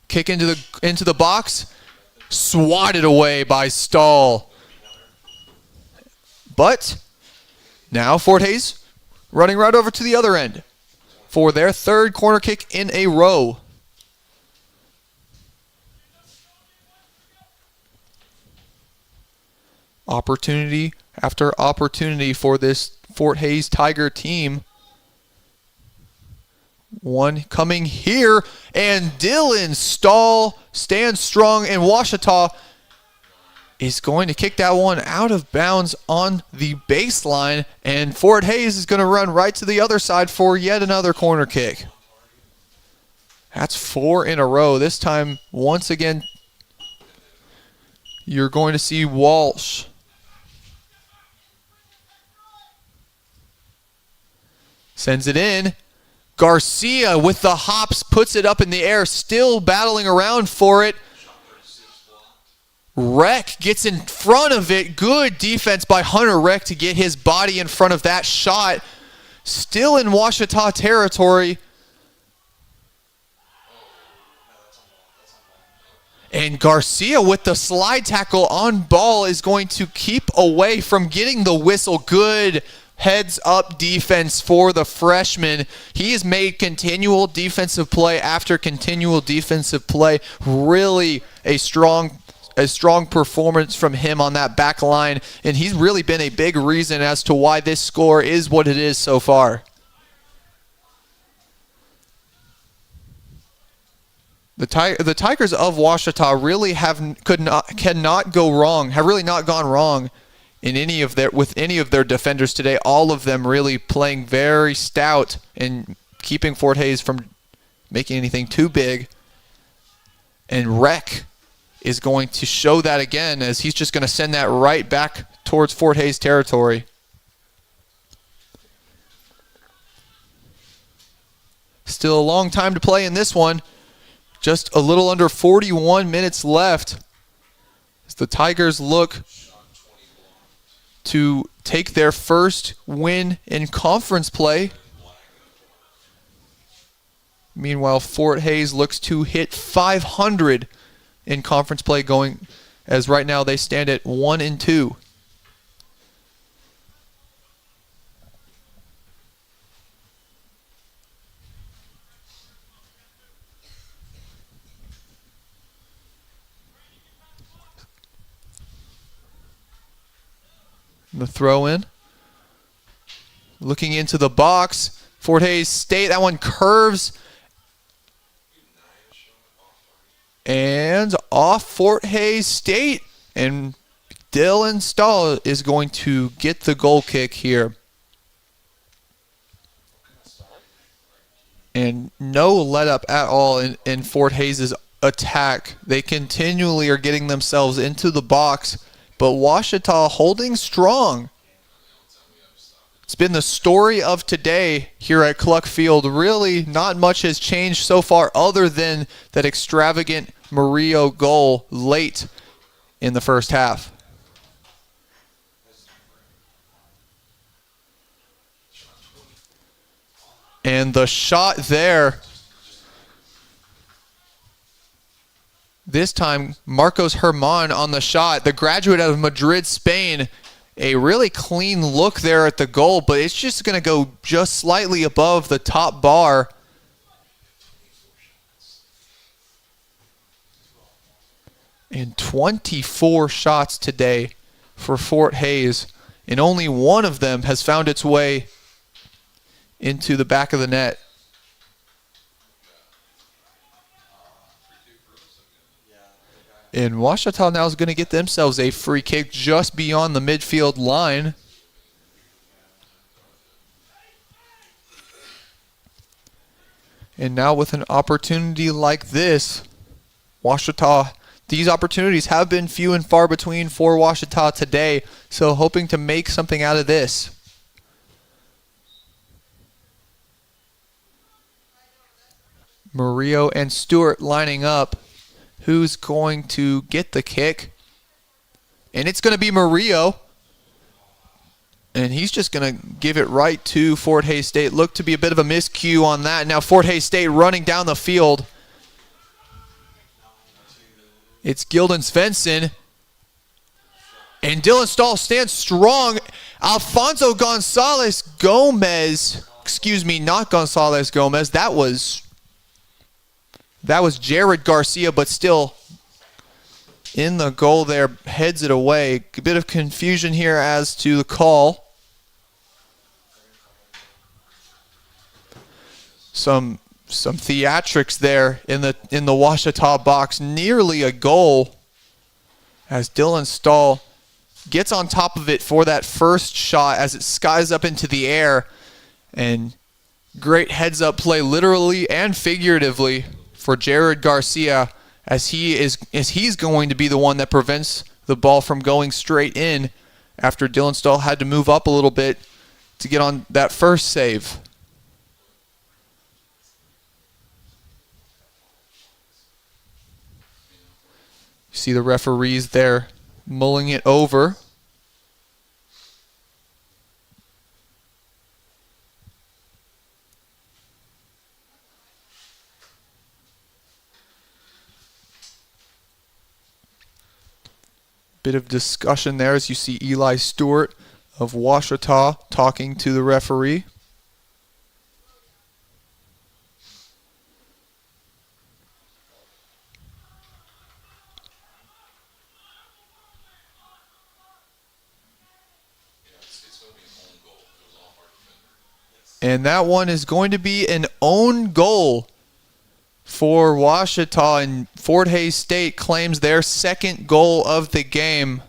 Kick into the box. Swatted away by Stahl. But now Fort Hays running right over to the other end for their third corner kick in a row. Opportunity after opportunity for this Fort Hays Tiger team. One coming here, and Dylan Stahl stands strong, and Ouachita is going to kick that one out of bounds on the baseline, and Fort Hays is going to run right to the other side for yet another corner kick. That's 4 in a row. This time, once again, you're going to see Walsh. Sends it in. Garcia with the hops puts it up in the air, still battling around for it. Reck gets in front of it. Good defense by Hunter Reck to get his body in front of that shot. Still in Ouachita territory. And Garcia with the slide tackle on ball is going to keep away from getting the whistle. Good heads up defense for the freshman. He has made continual defensive play after continual defensive play. Really a strong performance from him on that back line, and he's really been a big reason as to why this score is what it is so far. The Tigers of Ouachita really cannot go wrong. Have really not gone wrong in any of their defenders today. All of them really playing very stout and keeping Fort Hays from making anything too big. And Reck is going to show that again, as he's just going to send that right back towards Fort Hays territory. Still a long time to play in this one. Just a little under 41 minutes left as the Tigers look to take their first win in conference play. Meanwhile, Fort Hays looks to hit 500 in conference play, going as right now they stand at 1-2. The throw in. Looking into the box. Fort Hays State. That one curves. And off Fort Hays State. And Dylan Stahl is going to get the goal kick here. And no let up at all in Fort Hays' attack. They continually are getting themselves into the box, but Ouachita holding strong. It's been the story of today here at Cluck Field. Really not much has changed so far other than that extravagant Murillo goal late in the first half. And the shot there, this time Marcos Herman on the shot, the graduate out of Madrid, Spain. A really clean look there at the goal, but it's just going to go just slightly above the top bar. And 24 shots today for Fort Hays, and only one of them has found its way into the back of the net. And Ouachita now is going to get themselves a free kick just beyond the midfield line. And now with an opportunity like this, Ouachita, these opportunities have been few and far between for Ouachita today, so hoping to make something out of this. Murillo and Stewart lining up. Who's going to get the kick? And it's going to be Murillo. And he's just going to give it right to Fort Hays State. Looked to be a bit of a miscue on that. Now Fort Hays State running down the field. It's Gildan Svensson. And Dylan Stahl stands strong. Alfonso Gonzalez Gomez. Excuse me, not Gonzalez Gomez. That was Jared Garcia, but still in the goal there, heads it away. A bit of confusion here as to the call. Some theatrics there in the Ouachita box, nearly a goal as Dylan Stahl gets on top of it for that first shot as it skies up into the air, and great heads up play literally and figuratively for Jared Garcia as he's going to be the one that prevents the ball from going straight in after Dylan Stahl had to move up a little bit to get on that first save. You see the referees there mulling it over. Bit of discussion there as you see Eli Stewart of Ouachita talking to the referee. And that one is going to be an own goal for Ouachita, and Fort Hays State claims their second goal of the game.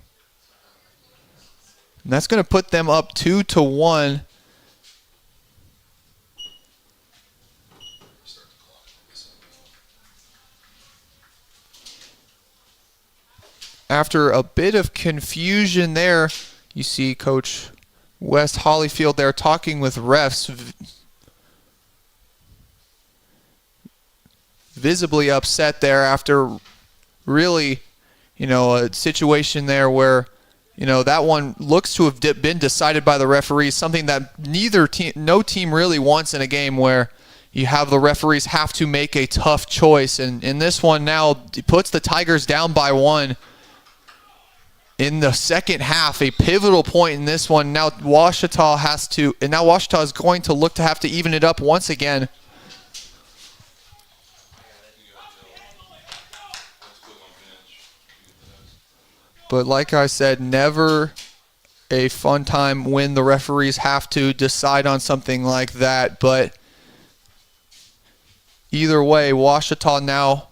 And that's going to put them up 2-1. After a bit of confusion there, you see Coach West Hollyfield there talking with refs, visibly upset there after really, a situation there where, that one looks to have been decided by the referees, something that no team really wants in a game where you have the referees have to make a tough choice. And in this one now, it puts the Tigers down by 1. In the second half, a pivotal point in this one. Now Ouachita is going to look to have to even it up once again. But like I said, never a fun time when the referees have to decide on something like that. But either way, Ouachita now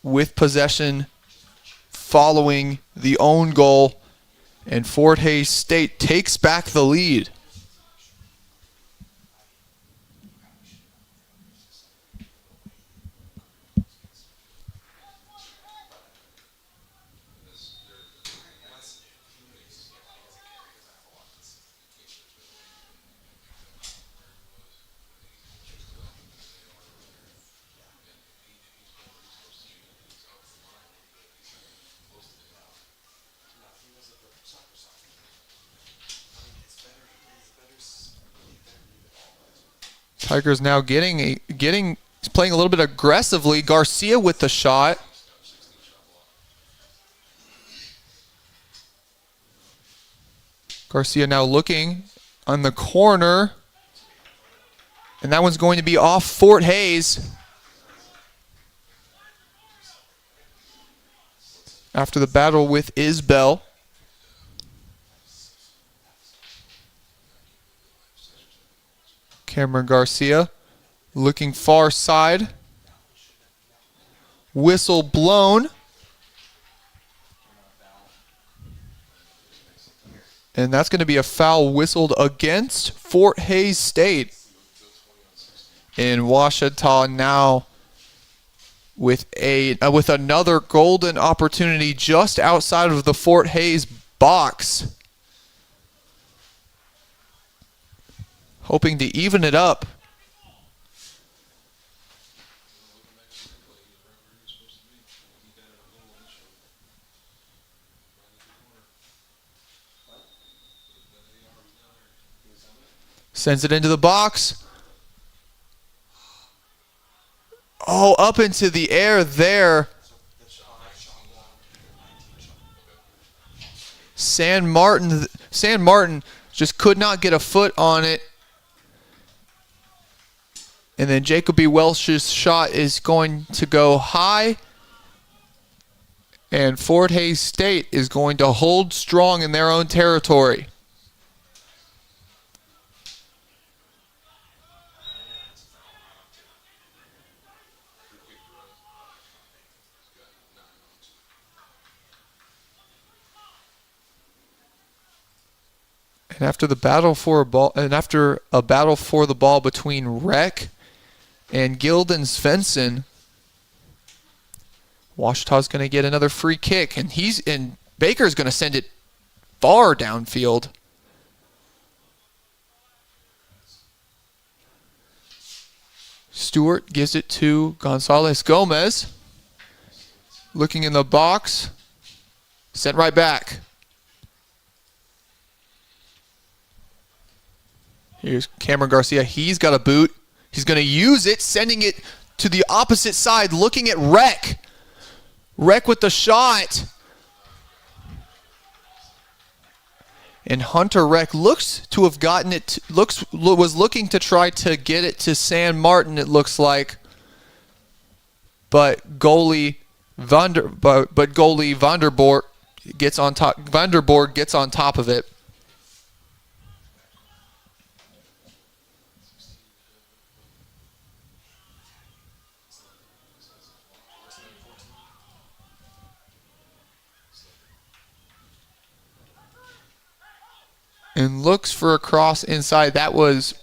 with possession following the own goal, and Fort Hays State takes back the lead. Tigers now getting playing a little bit aggressively. Garcia with the shot. Garcia now looking on the corner. And that one's going to be off Fort Hays. After the battle with Isbell. Cameron Garcia looking far side. Whistle blown. And that's going to be a foul whistled against Fort Hays State. And Ouachita now with another golden opportunity just outside of the Fort Hays box. Hoping to even it up. Sends it into the box. Oh, up into the air there. San Martin just could not get a foot on it. And then Jacoby Welsh's shot is going to go high. And Fort Hays State is going to hold strong in their own territory. And after the battle for a ball, and after a battle for the ball between Rec and Gildan Svensson, Ouachita's going to get another free kick, and Baker's going to send it far downfield. Stewart gives it to Gonzalez Gomez. Looking in the box, sent right back. Here's Cameron Garcia. He's got a boot. He's going to use it, sending it to the opposite side, looking at Rec. Rec with the shot. And Hunter Rec looks to have gotten it, was looking to try to get it to San Martin, it looks like. But goalie Vanderborg gets on top. Vanderborg gets on top of it. And looks for a cross inside. That was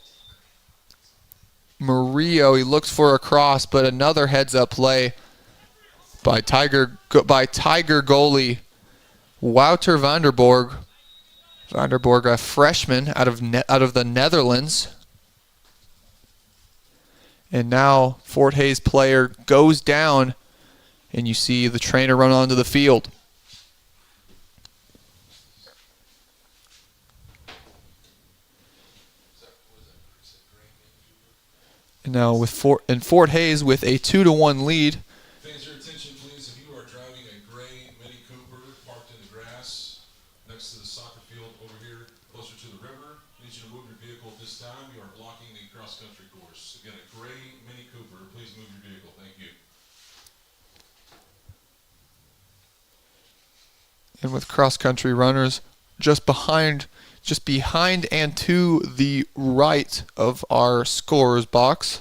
Murillo. He looks for a cross, but another heads-up play by Tiger goalie Wouter Vanderborg. Vanderborg, a freshman out of the Netherlands. And now Fort Hays player goes down, and you see the trainer run onto the field. And now with Fort Hays with a 2-1 lead. Fans, your attention, please. If you are driving a gray Mini Cooper parked in the grass next to the soccer field over here, closer to the river, I need you to move your vehicle at this time. You are blocking the cross-country course. Again, a gray Mini Cooper. Please move your vehicle. Thank you. And with cross-country runners just behind and to the right of our scorer's box,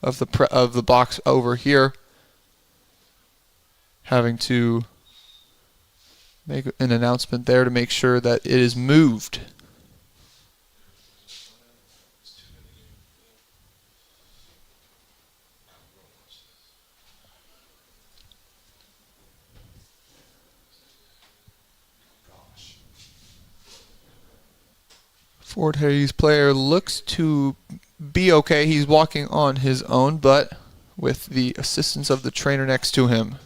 of the box over here, having to make an announcement there to make sure that it is moved. Fort Hays player looks to be okay. He's walking on his own, but with the assistance of the trainer next to him.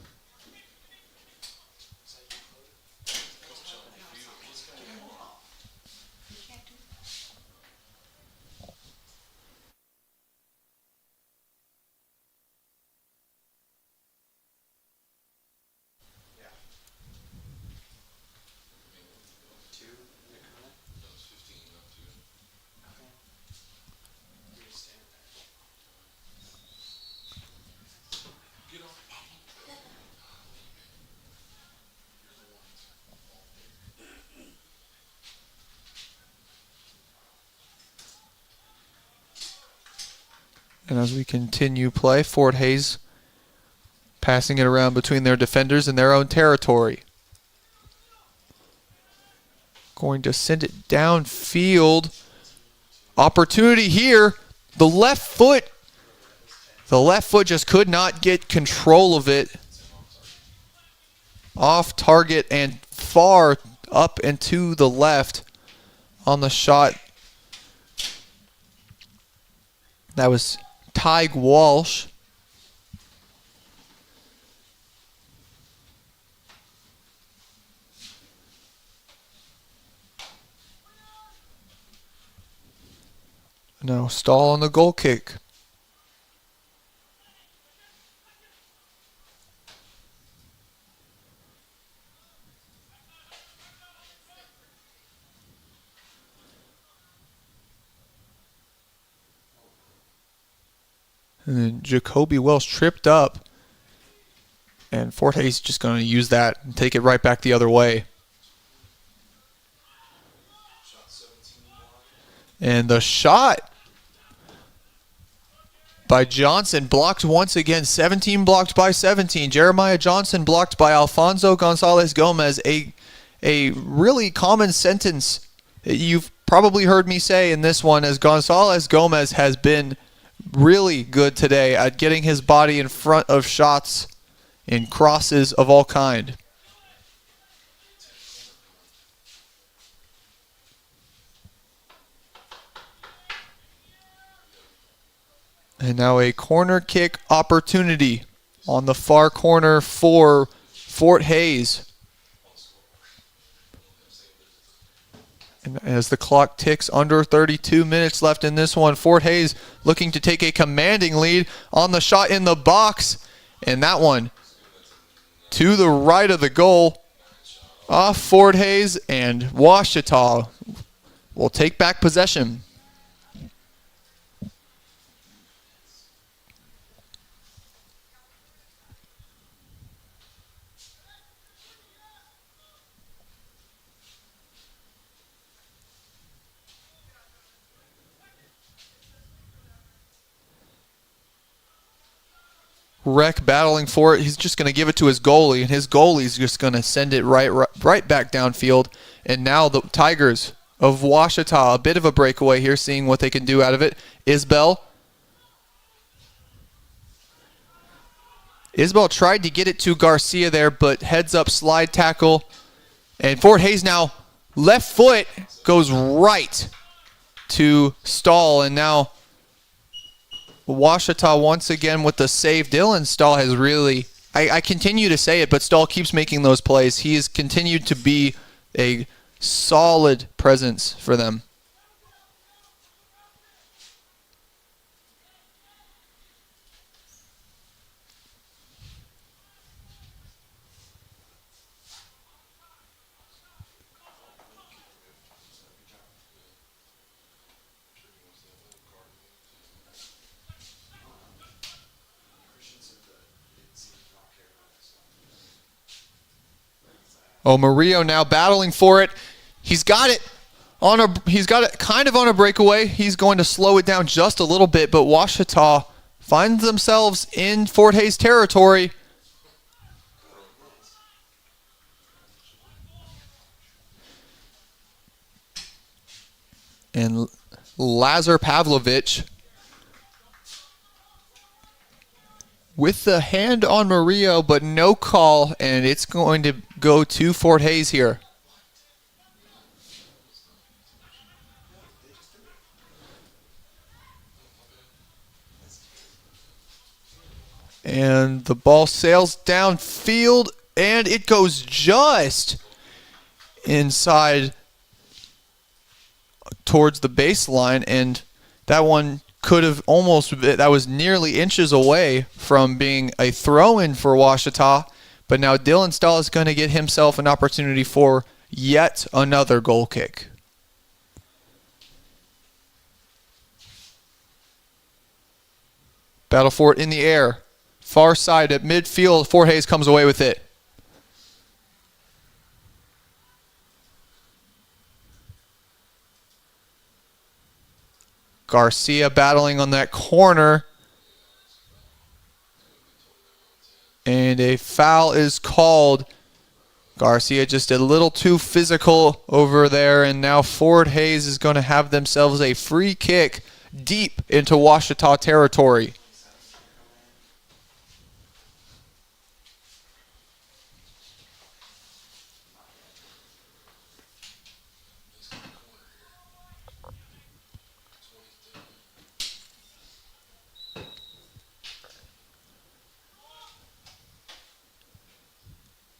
And as we continue play, Fort Hays passing it around between their defenders in their own territory. Going to send it downfield. Opportunity here. The left foot just could not get control of it. Off target and far up and to the left on the shot. That was Tyg Walsh. Now Stahl on the goal kick. And then Jacoby Wells tripped up. And Fort Hays just going to use that and take it right back the other way. And the shot by Johnson blocked once again. 17 blocked by 17. Jeremiah Johnson blocked by Alfonso Gonzalez Gomez. A really common sentence that you've probably heard me say in this one, as Gonzalez Gomez has been really good today at getting his body in front of shots and crosses of all kind. And now a corner kick opportunity on the far corner for Fort Hays. And as the clock ticks, under 32 minutes left in this one, Fort Hays looking to take a commanding lead on the shot in the box. And that one to the right of the goal, off Fort Hays, and Ouachita will take back possession. Rec battling for it. He's just going to give it to his goalie, and his goalie's just going to send it right back downfield. And now the Tigers of Ouachita, a bit of a breakaway here, seeing what they can do out of it. Isbell tried to get it to Garcia there, but heads up slide tackle. And Fort Hays now, left foot goes right to Stahl, and now Ouachita once again with the save. Dylan Stahl has really, I continue to say it, but Stahl keeps making those plays. He has continued to be a solid presence for them. Oh, Murillo now battling for it. He's got it kind of on a breakaway. He's going to slow it down just a little bit, but Ouachita finds themselves in Fort Hays territory. And Lazar Pavlovich with the hand on Murillo, but no call, and it's going to go to Fort Hays here. And the ball sails downfield, and it goes just inside towards the baseline, and that one could have that was nearly inches away from being a throw-in for Ouachita, but now Dylan Stahl is going to get himself an opportunity for yet another goal kick. Battle for it in the air. Far side at midfield, Fort Hays comes away with it. Garcia battling on that corner. And a foul is called. Garcia just a little too physical over there, and now Fort Hays is going to have themselves a free kick deep into Ouachita territory.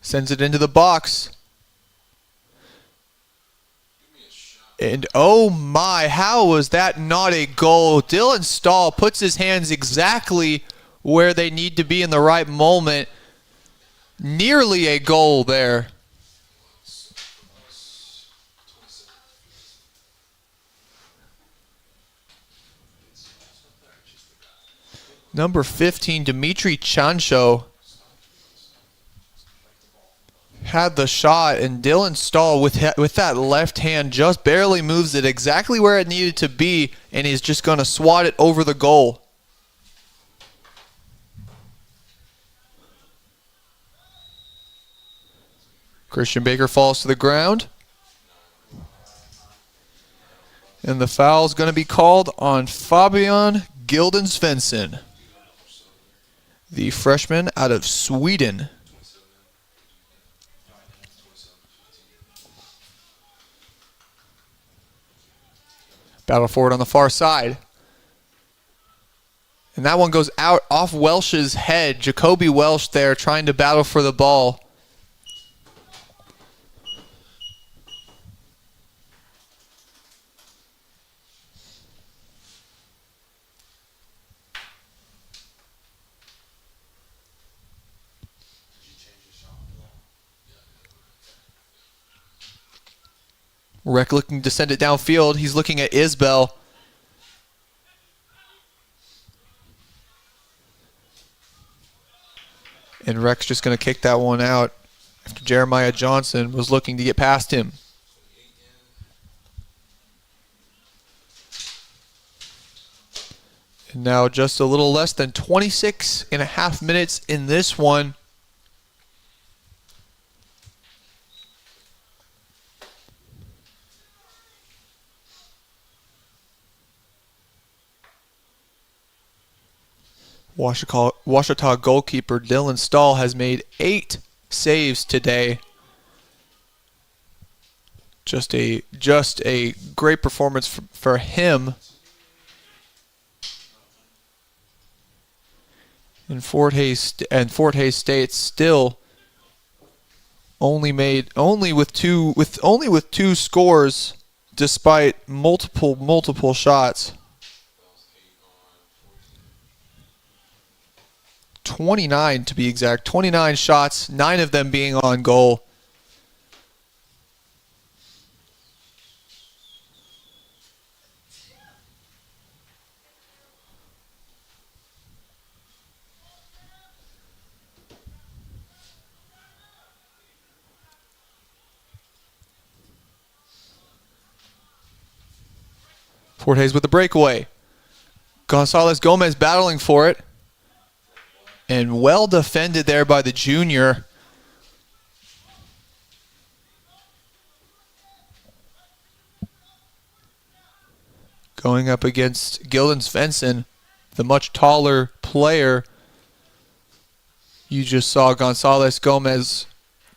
Sends it into the box. And oh my, how was that not a goal? Dylan Stahl puts his hands exactly where they need to be in the right moment. Nearly a goal there. Number 15, Dimitri Chancho, had the shot, and Dylan Stahl with that left hand just barely moves it exactly where it needed to be, and he's just going to swat it over the goal. Christian Baker falls to the ground. And the foul is going to be called on Fabian Gilden-Svensson, the freshman out of Sweden. Battle forward on the far side. And that one goes out off Welsh's head. Jacoby Welsh there trying to battle for the ball. Rec looking to send it downfield. He's looking at Isbell. And Rec's just going to kick that one out after Jeremiah Johnson was looking to get past him. And now just a little less than 26 and a half minutes in this one. Ouachita goalkeeper Dylan Stahl has made 8 saves today. Just a great performance for him. And Fort Hays State still only with two scores despite multiple shots. 29 to be exact. 29 shots, 9 of them being on goal. Fort Hays with the breakaway. Gonzalez Gomez battling for it. And well defended there by the junior. Going up against Gilden-Svensson, the much taller player. You just saw Gonzalez Gomez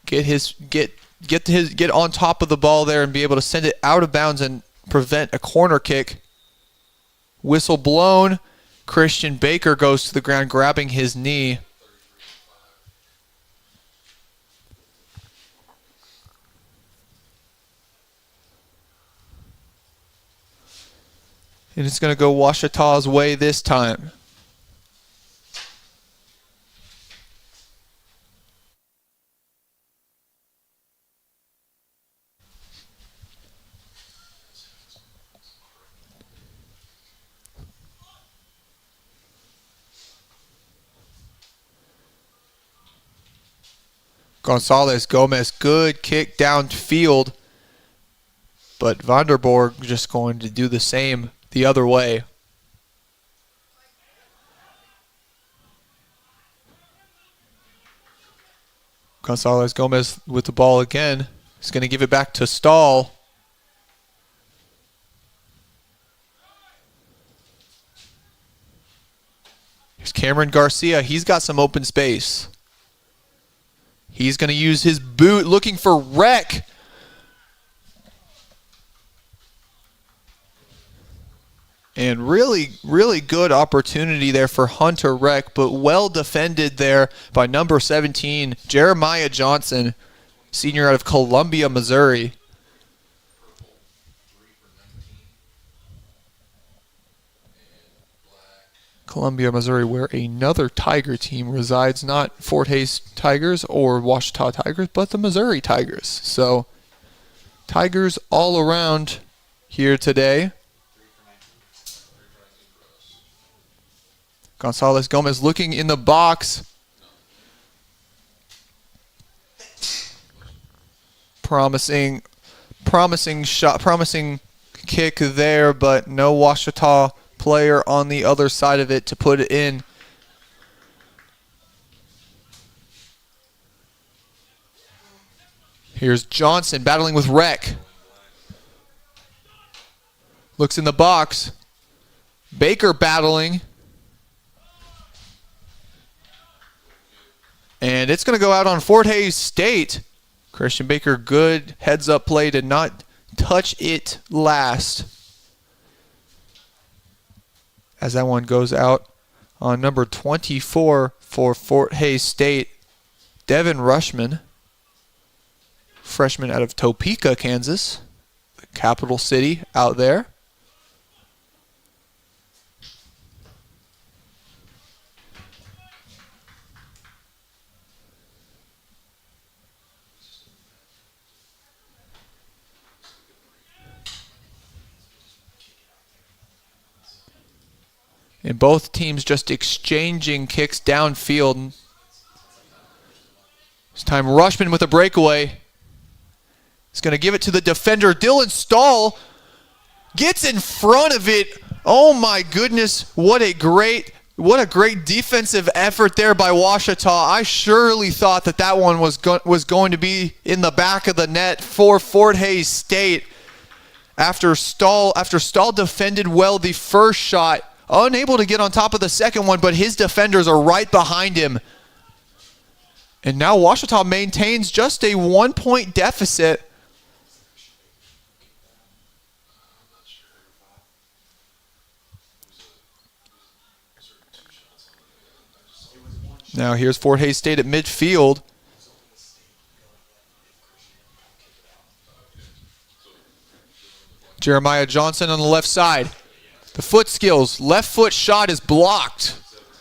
get on top of the ball there and be able to send it out of bounds and prevent a corner kick. Whistle blown. Christian Baker goes to the ground grabbing his knee. And it's going to go Ouachita's way this time. Gonzalez Gomez, good kick downfield. But Vanderborg just going to do the same the other way. Gonzalez Gomez with the ball again. He's going to give it back to Stahl. Here's Cameron Garcia. He's got some open space. He's going to use his boot looking for Rec. And really, really good opportunity there for Hunter Rec, but well defended there by number 17, Jeremiah Johnson, senior out of Columbia, Missouri. Columbia, Missouri, where another Tiger team resides, not Fort Hays Tigers or Ouachita Tigers, but the Missouri Tigers. So, Tigers all around here today. Gonzalez Gomez looking in the box. Promising shot, promising kick there, but no Ouachita player on the other side of it to put it in. Here's Johnson battling with Rec. Looks in the box. Baker battling. And it's going to go out on Fort Hays State. Christian Baker, good heads-up play, did not touch it last. As that one goes out on number 24 for Fort Hays State, Devin Rushman, freshman out of Topeka, Kansas, the capital city out there. And both teams just exchanging kicks downfield. This time Rushman with a breakaway. He's going to give it to the defender. Dylan Stahl gets in front of it. Oh my goodness, what a great defensive effort there by Ouachita. I surely thought that one was going to be in the back of the net for Fort Hays State. After Stahl defended well the first shot, unable to get on top of the second one, but his defenders are right behind him. And now Ouachita maintains just a 1-point deficit. Now here's Fort Hays State at midfield. Jeremiah Johnson on the left side. The foot skills. Left foot shot is blocked.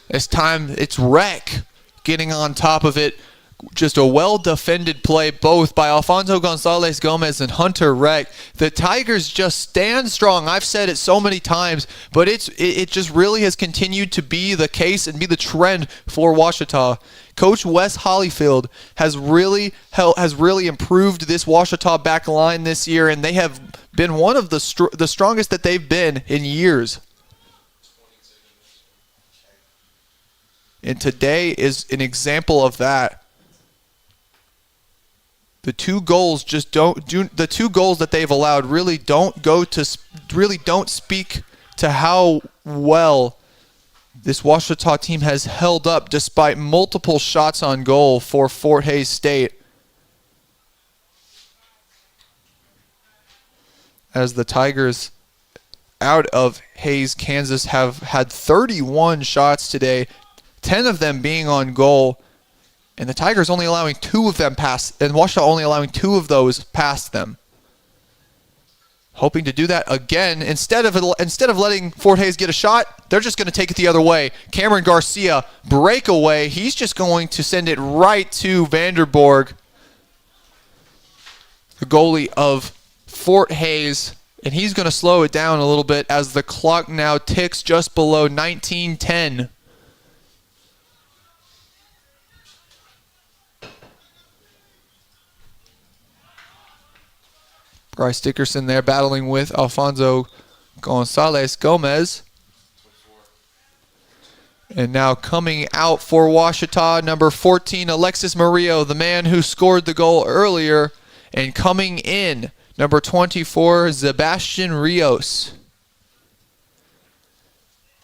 This time it's Rec getting on top of it. Just a well-defended play both by Alfonso Gonzalez Gomez and Hunter Rec. The Tigers just stand strong. I've said it so many times, but it just really has continued to be the case and be the trend for Ouachita. Coach Wes Hollyfield has really improved this Ouachita back line this year, and they have been one of the strongest that they've been in years. And today is an example of that. The two goals the two goals that they've allowed really don't speak to how well this Ouachita team has held up despite multiple shots on goal for Fort Hays State. As the Tigers out of Hays, Kansas have had 31 shots today, 10 of them being on goal. And the Tigers only allowing 2 of them past, and Ouachita only allowing 2 of those past them. Hoping to do that again. Instead of letting Fort Hays get a shot, they're just going to take it the other way. Cameron Garcia, breakaway. He's just going to send it right to Vanderborg, the goalie of Fort Hays. And he's going to slow it down a little bit as the clock now ticks just below 19:10. Bryce Dickerson there battling with Alfonso Gonzalez Gomez. And now coming out for Washita, number 14, Alexis Murillo, the man who scored the goal earlier. And coming in, number 24, Sebastian Rios.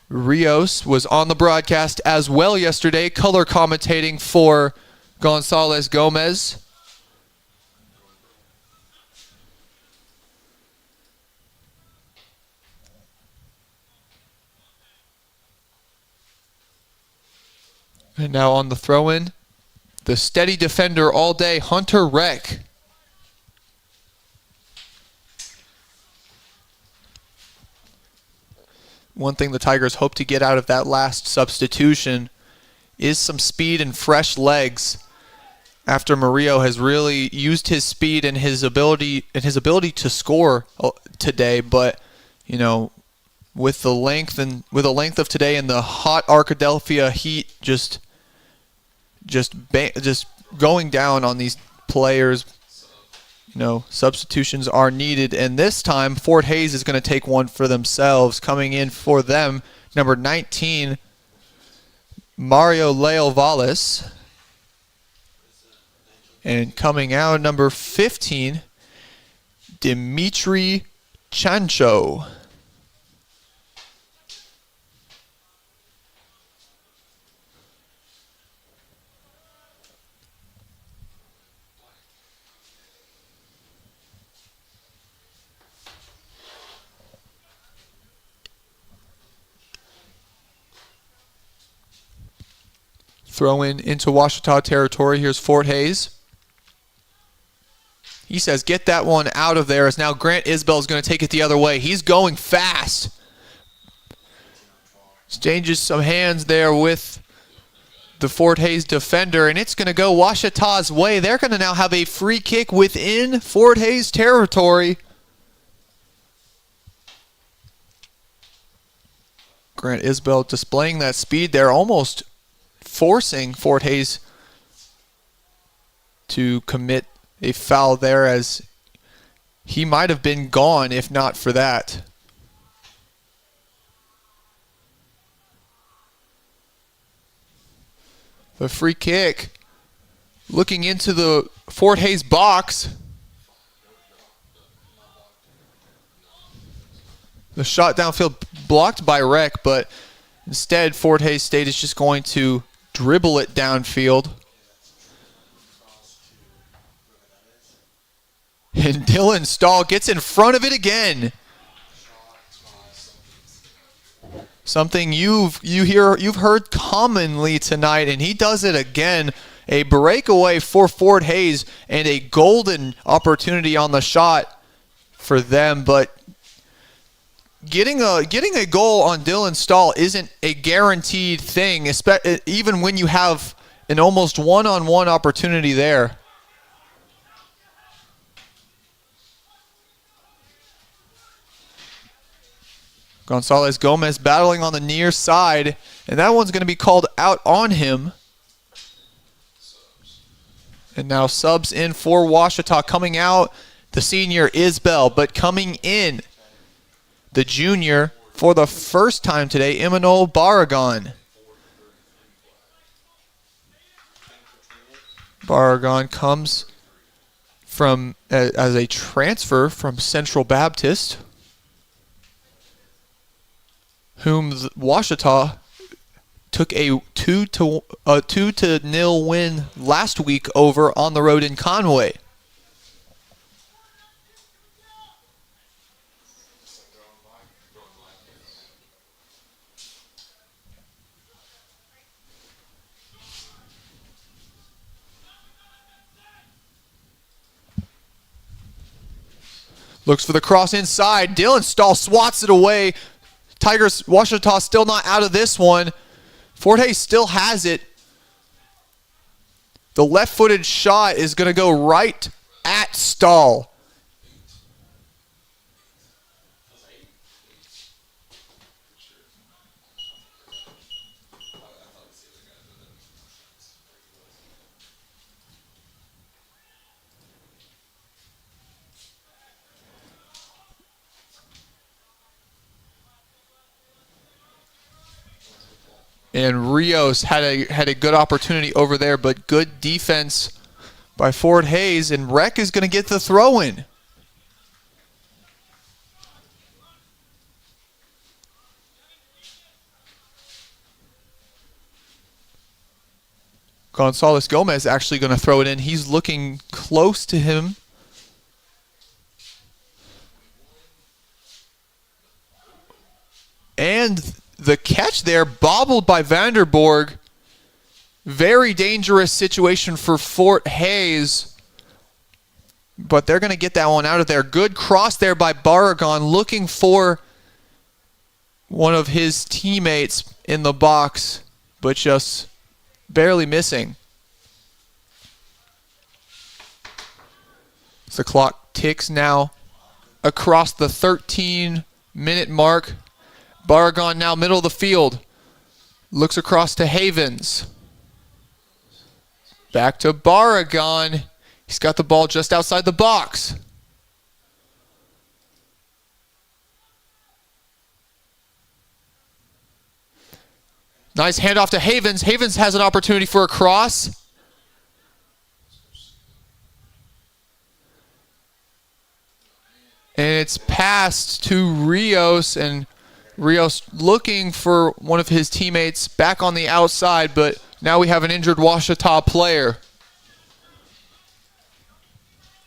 Rios was on the broadcast as well yesterday, color commentating for Gonzalez Gomez. And now on the throw-in, the steady defender all day, Hunter Reck. One thing the Tigers hope to get out of that last substitution is some speed and fresh legs after Murillo has really used his speed and his ability to score today, but you know, with the length of today and the hot Arkadelphia heat just going down on these players, you know, substitutions are needed. And this time, Fort Hays is going to take one for themselves. Coming in for them, number 19, Mario Leo Valles. And coming out, number 15, Dimitri Chancho. Throw into Washita territory. Here's Fort Hays. He says, get that one out of there, as now Grant Isbell is going to take it the other way. He's going fast. Exchanges some hands there with the Fort Hays defender, and it's going to go Washita's way. They're going to now have a free kick within Fort Hays territory. Grant Isbell displaying that speed there, almost forcing Fort Hays to commit a foul there, as he might have been gone if not for that. The free kick. Looking into the Fort Hays box. The shot downfield blocked by Reck, but instead Fort Hays State is just going to dribble it downfield. And Dylan Stahl gets in front of it again. Something you've heard commonly tonight, and he does it again. A breakaway for Fort Hays and a golden opportunity on the shot for them, but getting a goal on Dylan Stahl isn't a guaranteed thing, even when you have an almost one-on-one opportunity there. Gonzalez Gomez battling on the near side, and that one's going to be called out on him. And now subs in for Washita. Coming out, the senior Isbell, but coming in, the junior for the first time today, Imanol Barragan. Barragan comes from as a transfer from Central Baptist, whom Washita took a 2-0 win last week over on the road in Conway. Looks for the cross inside. Dylan Stahl swats it away. Tigers, Washita still not out of this one. Fort Hays still has it. The left-footed shot is going to go right at Stahl. And Rios had a good opportunity over there, but good defense by Fort Hays, and Rec is going to get the throw in. Gonzalez Gomez actually going to throw it in. He's looking close to him. And the catch there, bobbled by Vanderborg. Very dangerous situation for Fort Hays. But they're going to get that one out of there. Good cross there by Barragon, looking for one of his teammates in the box, but just barely missing. The clock ticks now across the 13-minute mark. Barragon now middle of the field. Looks across to Havens. Back to Barragon. He's got the ball just outside the box. Nice handoff to Havens. Havens has an opportunity for a cross. And it's passed to Rios, and Rios looking for one of his teammates back on the outside, but now we have an injured Ouachita player.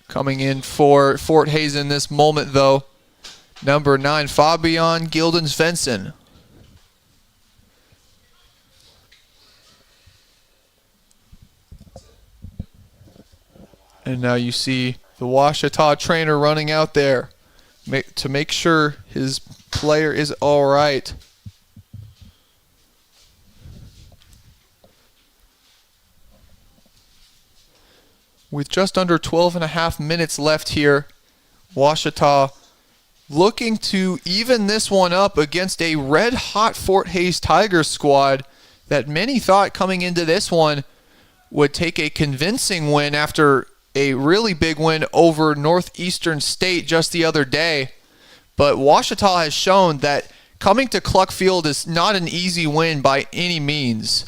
Coming in for Fort Hays in this moment, though, number 9, Fabian Gilden-Svensson. And now you see the Ouachita trainer running out there to make sure his player is all right. With just under 12 and a half minutes left here, Ouachita looking to even this one up against a red-hot Fort Hays Tigers squad that many thought coming into this one would take a convincing win after a really big win over Northeastern State just the other day. But Ouachita has shown that coming to Cluck Field is not an easy win by any means.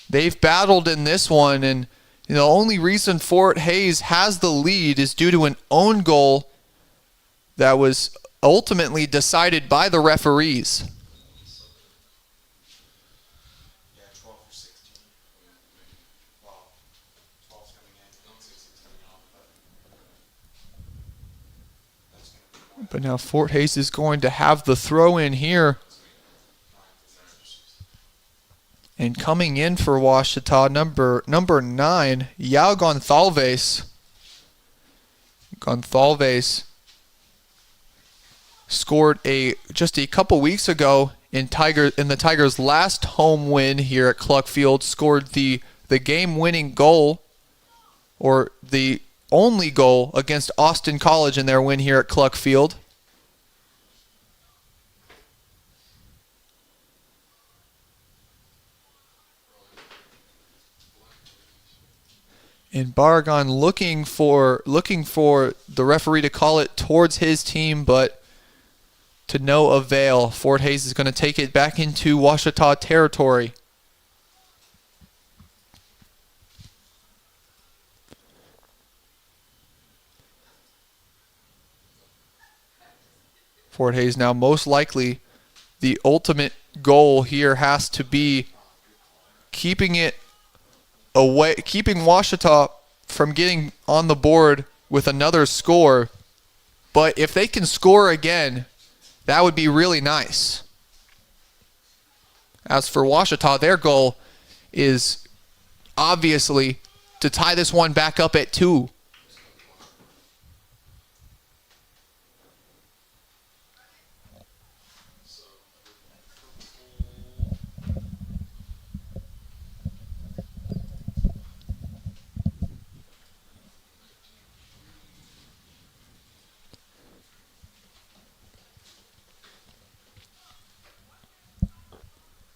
They've battled in this one, and the only reason Fort Hays has the lead is due to an own goal that was ultimately decided by the referees. But now Fort Hays is going to have the throw in here. And coming in for Ouachita, number 9, Yao Gonçalves. Gonçalves scored just a couple weeks ago in the Tigers' last home win here at Cluck Field. Scored the game-winning goal, or the only goal, against Austin College in their win here at Cluck Field. And Barragon looking for the referee to call it towards his team, but to no avail. Fort Hays is going to take it back into Ouachita territory. Fort Hays now most likely the ultimate goal here has to be keeping Ouachita from getting on the board with another score. But if they can score again, that would be really nice. As for Ouachita, their goal is obviously to tie this one back up at 2.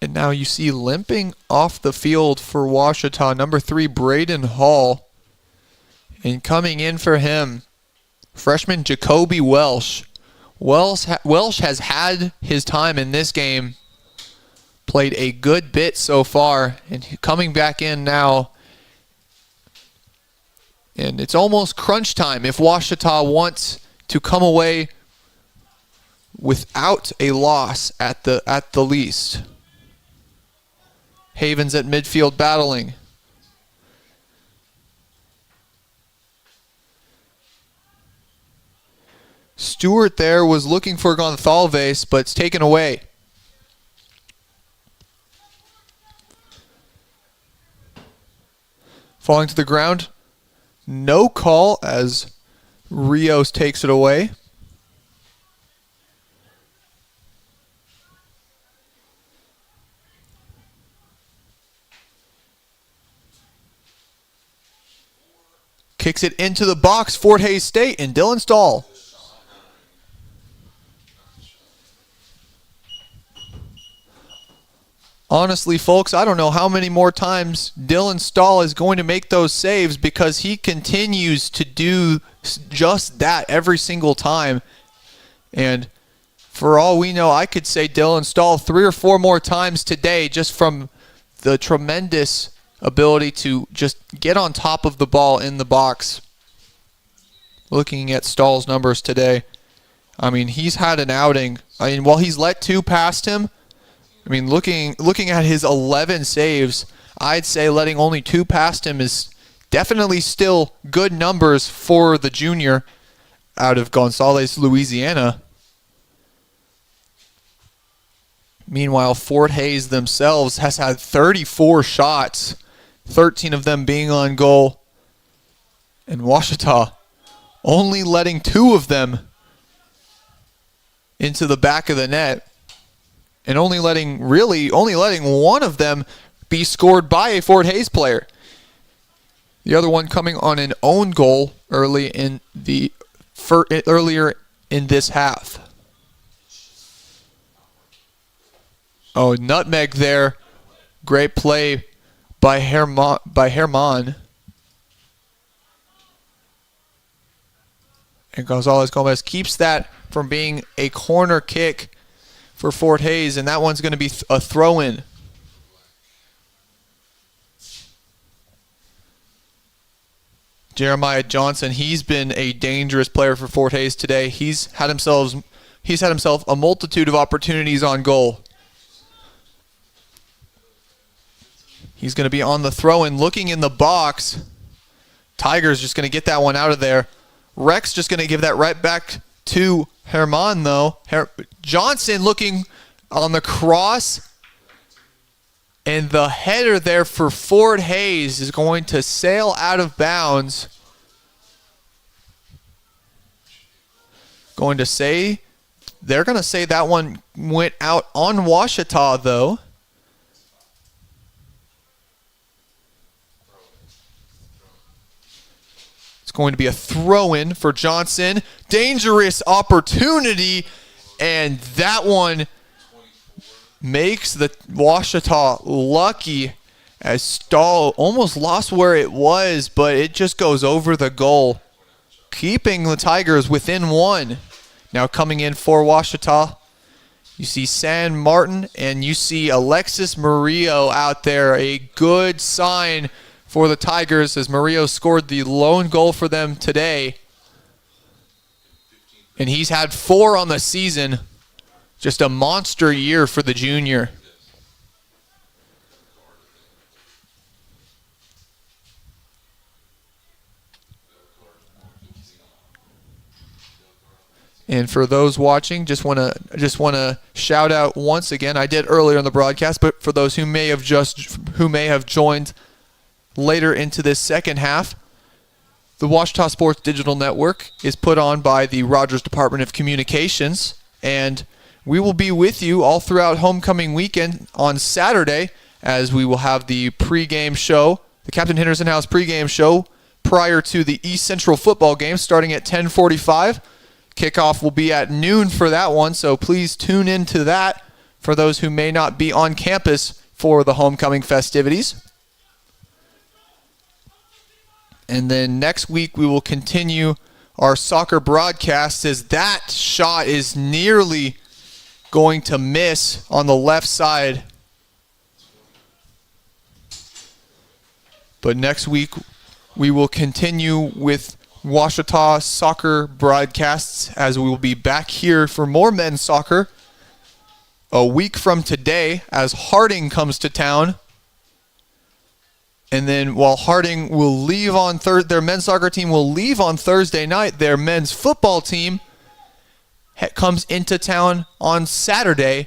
And now you see limping off the field for Ouachita, number 3, Braden Hall. And coming in for him, freshman Jacoby Welsh. Welsh has had his time in this game, played a good bit so far, and coming back in now. And it's almost crunch time if Ouachita wants to come away without a loss at the least. Havens at midfield battling. Stewart there was looking for Gonçalves, but it's taken away. Falling to the ground. No call as Rios takes it away. Kicks it into the box, Fort Hays State, and Dylan Stahl. Honestly, folks, I don't know how many more times Dylan Stahl is going to make those saves because he continues to do just that every single time. And for all we know, I could say Dylan Stahl 3 or 4 more times today just from the tremendous ability to just get on top of the ball in the box. Looking at Stahl's numbers today, I mean, he's had an outing. I mean, while he's let 2 past him, I mean, looking at his 11 saves, I'd say letting only 2 past him is definitely still good numbers for the junior out of Gonzales, Louisiana. Meanwhile, Fort Hays themselves has had 34 shots, 13 of them being on goal. And Ouachita only letting 2 of them into the back of the net. And only letting 1 of them be scored by a Fort Hays player. The other one coming on an own goal earlier in this half. Oh, nutmeg there. Great play by Herman. And Gonzalez Gomez keeps that from being a corner kick for Fort Hays, and that one's going to be a throw-in. Jeremiah Johnson, he's been a dangerous player for Fort Hays today. He's had himself a multitude of opportunities on goal. He's going to be on the throw-in, looking in the box. Tiger's just going to get that one out of there. Rex just going to give that right back to Herman, though. Johnson looking on the cross. And the header there for Fort Hays is going to sail out of bounds. They're going to say that one went out on Ouachita, though. Going to be a throw-in for Johnson. Dangerous opportunity, and that one makes the Ouachita lucky as Stahl almost lost where it was, but it just goes over the goal, keeping the Tigers within 1. Now coming in for Ouachita, you see San Martin and you see Alexis Murillo out there. A good sign for the Tigers as Murillo scored the lone goal for them today. And he's had 4 on the season. Just a monster year for the junior. And for those watching, just want to shout out once again. I did earlier in the broadcast, but for those who may have joined later into this second half, the Ouachita Sports Digital Network is put on by the Rogers Department of Communications, and we will be with you all throughout homecoming weekend on Saturday as we will have the pregame show, the Captain Henderson House pregame show prior to the East Central football game starting at 10:45. Kickoff will be at noon for that one, so please tune into that for those who may not be on campus for the homecoming festivities. And then next week we will continue our soccer broadcast as that shot is nearly going to miss on the left side. But next week, we will continue with Washita soccer broadcasts as we will be back here for more men's soccer a week from today as Harding comes to town. And then while Harding will leave on their men's soccer team will leave on Thursday night, their men's football team comes into town on Saturday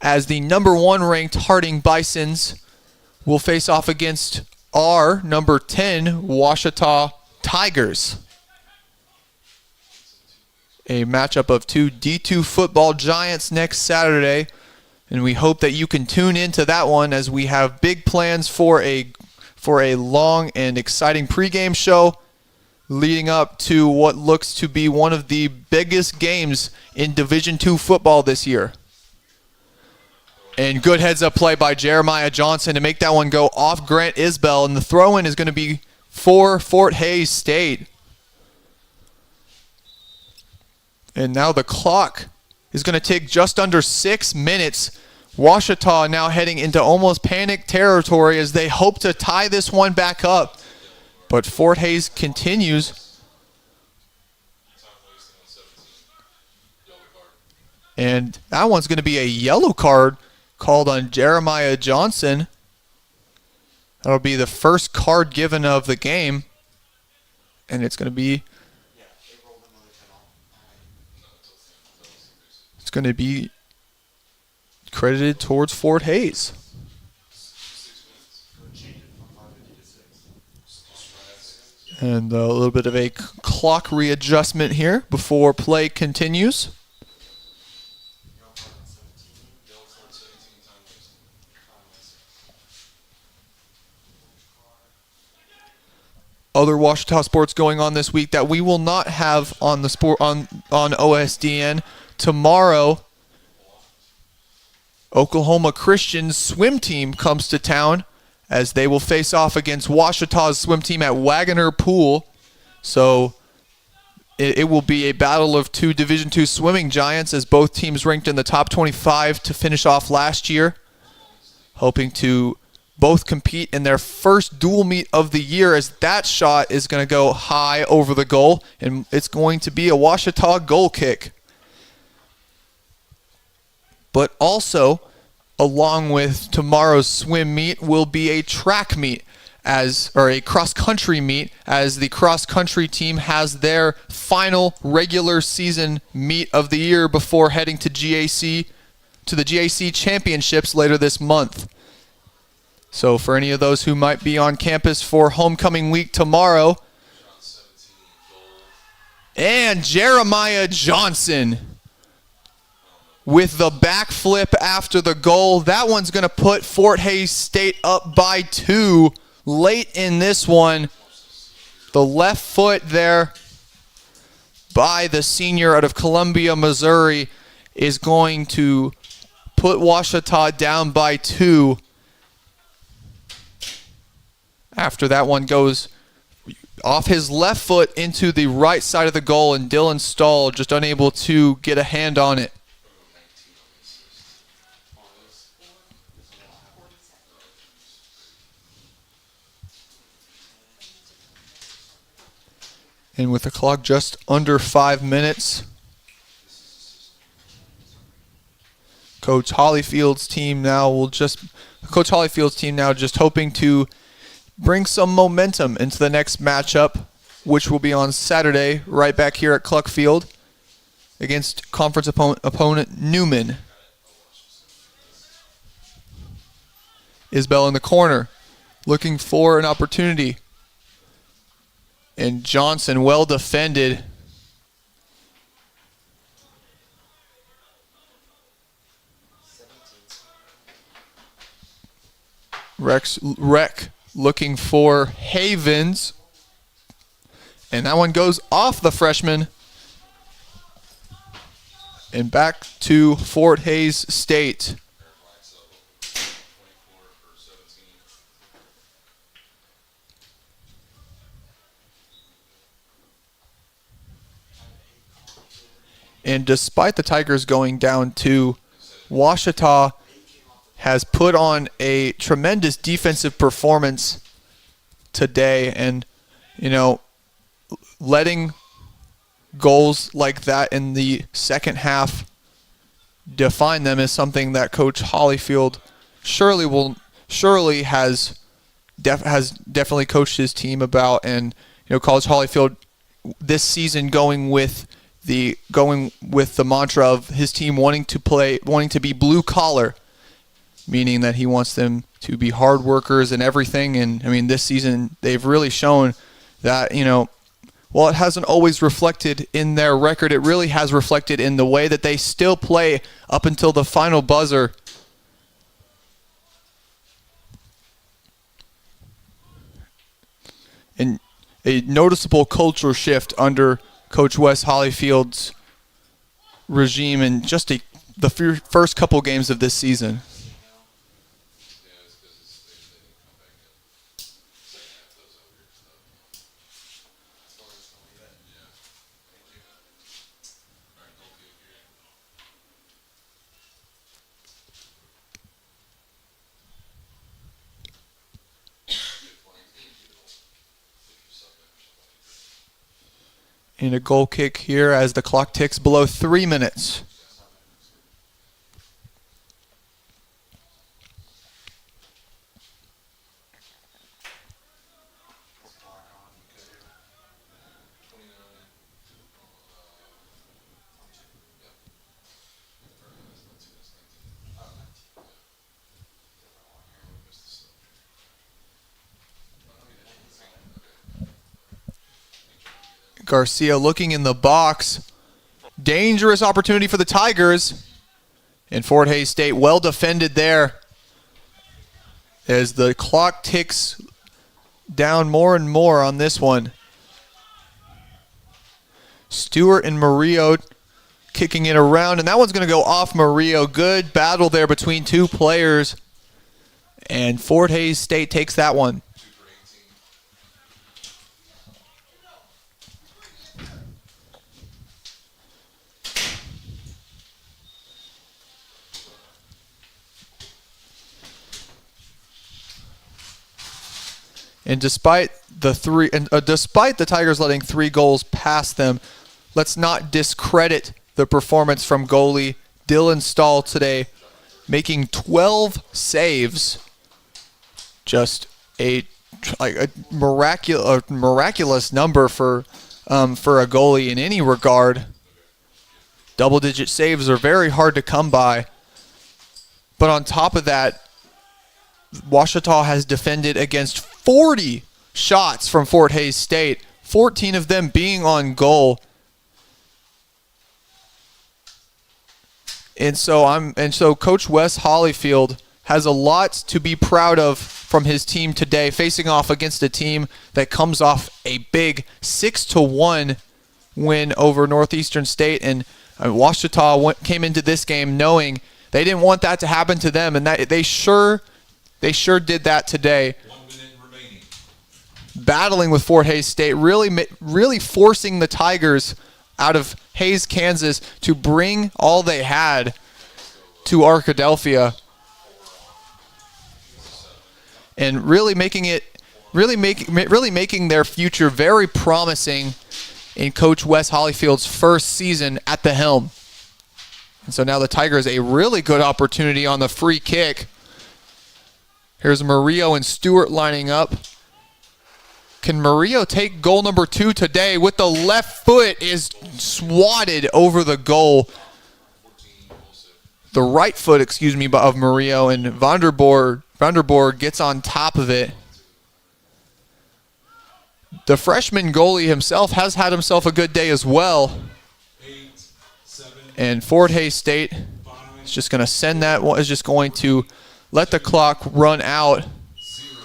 as the number 1 ranked Harding Bisons will face off against our number 10 Washita Tigers. A matchup of two D2 football giants next Saturday, and we hope that you can tune into that one as we have big plans for a long and exciting pregame show leading up to what looks to be one of the biggest games in Division II football this year. And good heads-up play by Jeremiah Johnson to make that one go off Grant Isbell, and the throw-in is going to be for Fort Hays State. And now the clock is going to take just under 6 minutes. Washita now heading into almost panic territory as they hope to tie this one back up. But Fort Hays continues. And that one's going to be a yellow card called on Jeremiah Johnson. That'll be the first card given of the game. And it's going to be credited towards Fort Hays. And a little bit of a clock readjustment here before play continues. Other Washita sports going on this week that we will not have on the sport on OSDN. Tomorrow, Oklahoma Christian's swim team comes to town as they will face off against Washita's swim team at Wagoner Pool. So it will be a battle of two Division II swimming giants as both teams ranked in the top 25 to finish off last year, hoping to both compete in their first dual meet of the year as that shot is going to go high over the goal, and it's going to be a Washita goal kick. But also, along with tomorrow's swim meet, will be a track meet or a cross-country meet as the cross-country team has their final regular season meet of the year before heading to the GAC championships later this month. So for any of those who might be on campus for homecoming week tomorrow, and Jeremiah Johnson with the backflip after the goal. That one's going to put Fort Hays State up by 2 late in this one. The left foot there by the senior out of Columbia, Missouri is going to put Washita down by 2. After that one goes off his left foot into the right side of the goal, and Dylan Stahl just unable to get a hand on it. And with the clock just under 5 minutes, Coach Hollyfield's team now just hoping to bring some momentum into the next matchup, which will be on Saturday right back here at Cluck Field against conference opponent Newman. Isbell in the corner, looking for an opportunity. And Johnson well defended. Rec looking for Havens. And that one goes off the freshman. And back to Fort Hays State. And despite the Tigers going down 2, Washita has put on a tremendous defensive performance today. And, you know, letting goals like that in the second half define them is something that Coach Hollyfield surely has definitely coached his team about. And, you know, College Hollyfield this season going with the mantra of his team wanting to be blue collar, meaning that he wants them to be hard workers and everything. And I mean, this season they've really shown that, you know, while it hasn't always reflected in their record, it really has reflected in the way that they still play up until the final buzzer. And a noticeable cultural shift under Coach Wes Hollyfield's regime in just the first couple games of this season. And a goal kick here as the clock ticks below 3 minutes. Garcia looking in the box. Dangerous opportunity for the Tigers. And Fort Hays State well defended there as the clock ticks down more and more on this one. Stewart and Murillo kicking it around, and that one's going to go off Murillo. Good battle there between two players, and Fort Hays State takes that one. And despite the Tigers letting 3 goals past them, let's not discredit the performance from goalie Dylan Stahl today, making 12 saves. Just a miraculous number for a goalie in any regard. Double-digit saves are very hard to come by. But on top of that, Ouachita has defended against 40 shots from Fort Hays State, 14 of them being on goal. And so Coach Wes Hollyfield has a lot to be proud of from his team today, facing off against a team that comes off a big 6-1 win over Northeastern State. And Ouachita came into this game knowing they didn't want that to happen to them, and that they sure did that today. 1 minute remaining. Battling with Fort Hays State, really forcing the Tigers out of Hays, Kansas, to bring all they had to Arkadelphia, and really making their future very promising in Coach Wes Hollyfield's first season at the helm. And so now the Tigers a really good opportunity on the free kick. Here's Murillo and Stewart lining up. Can Murillo take goal number 2 today? With the left foot is swatted over the goal. The right foot, of Murillo, and Vanderborg gets on top of it. The freshman goalie himself has had himself a good day as well. 8, 7, And Fort Hays State is just going to send that one, is just going to let the clock run out 0.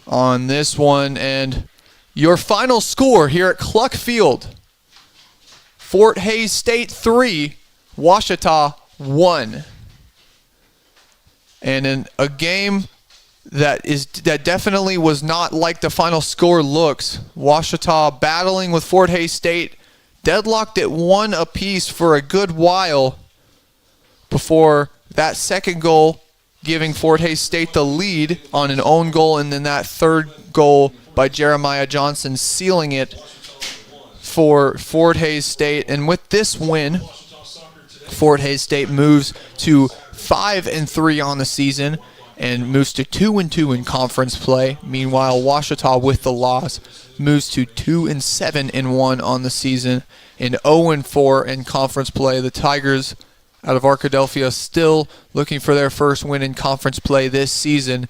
on this one. And your final score here at Cluck Field: Fort Hays State 3, Ouachita 1. And in a game that definitely was not like the final score looks. Ouachita battling with Fort Hays State, deadlocked at 1 apiece for a good while before that second goal giving Fort Hays State the lead on an own goal, and then that third goal by Jeremiah Johnson sealing it for Fort Hays State. And with this win, Fort Hays State moves to 5-3 on the season and moves to 2-2 in conference play. Meanwhile, Ouachita with the loss moves to 2-7-1 on the season and 0-4 in conference play. The Tigers out of Arkadelphia still looking for their first win in conference play this season.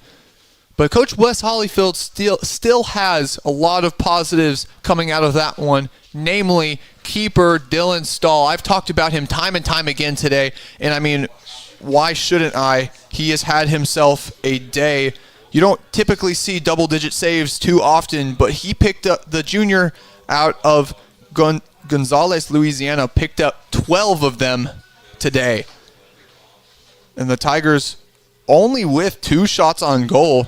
But Coach Wes Hollyfield still has a lot of positives coming out of that one, namely keeper Dylan Stahl. I've talked about him time and time again today, and I mean, why shouldn't I? He has had himself a day. You don't typically see double-digit saves too often, but he picked up, the junior out of Gonzales, Louisiana, picked up 12 of them today. And the Tigers only with 2 shots on goal,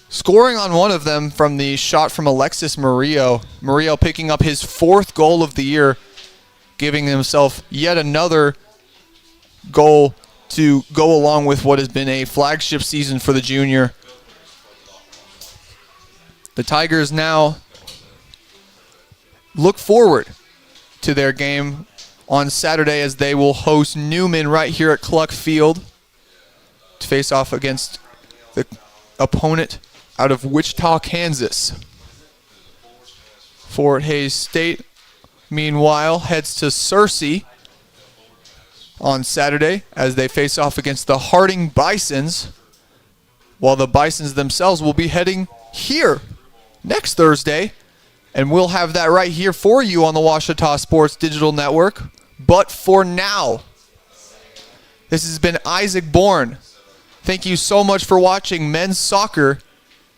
scoring on one of them from the shot from Alexis Murillo. Murillo picking up his 4th goal of the year, giving himself yet another goal to go along with what has been a flagship season for the junior. The Tigers now look forward to their game on Saturday as they will host Newman right here at Cluck Field to face off against the opponent out of Wichita, Kansas. Fort Hays State, meanwhile, heads to Searcy on Saturday as they face off against the Harding Bisons, while the Bisons themselves will be heading here next Thursday, and we'll have that right here for you on the Ouachita Sports Digital Network. But for now, this has been Isaac Bourne. Thank you so much for watching men's soccer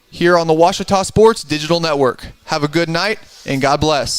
here on the Ouachita Sports Digital Network. Have a good night, and God bless.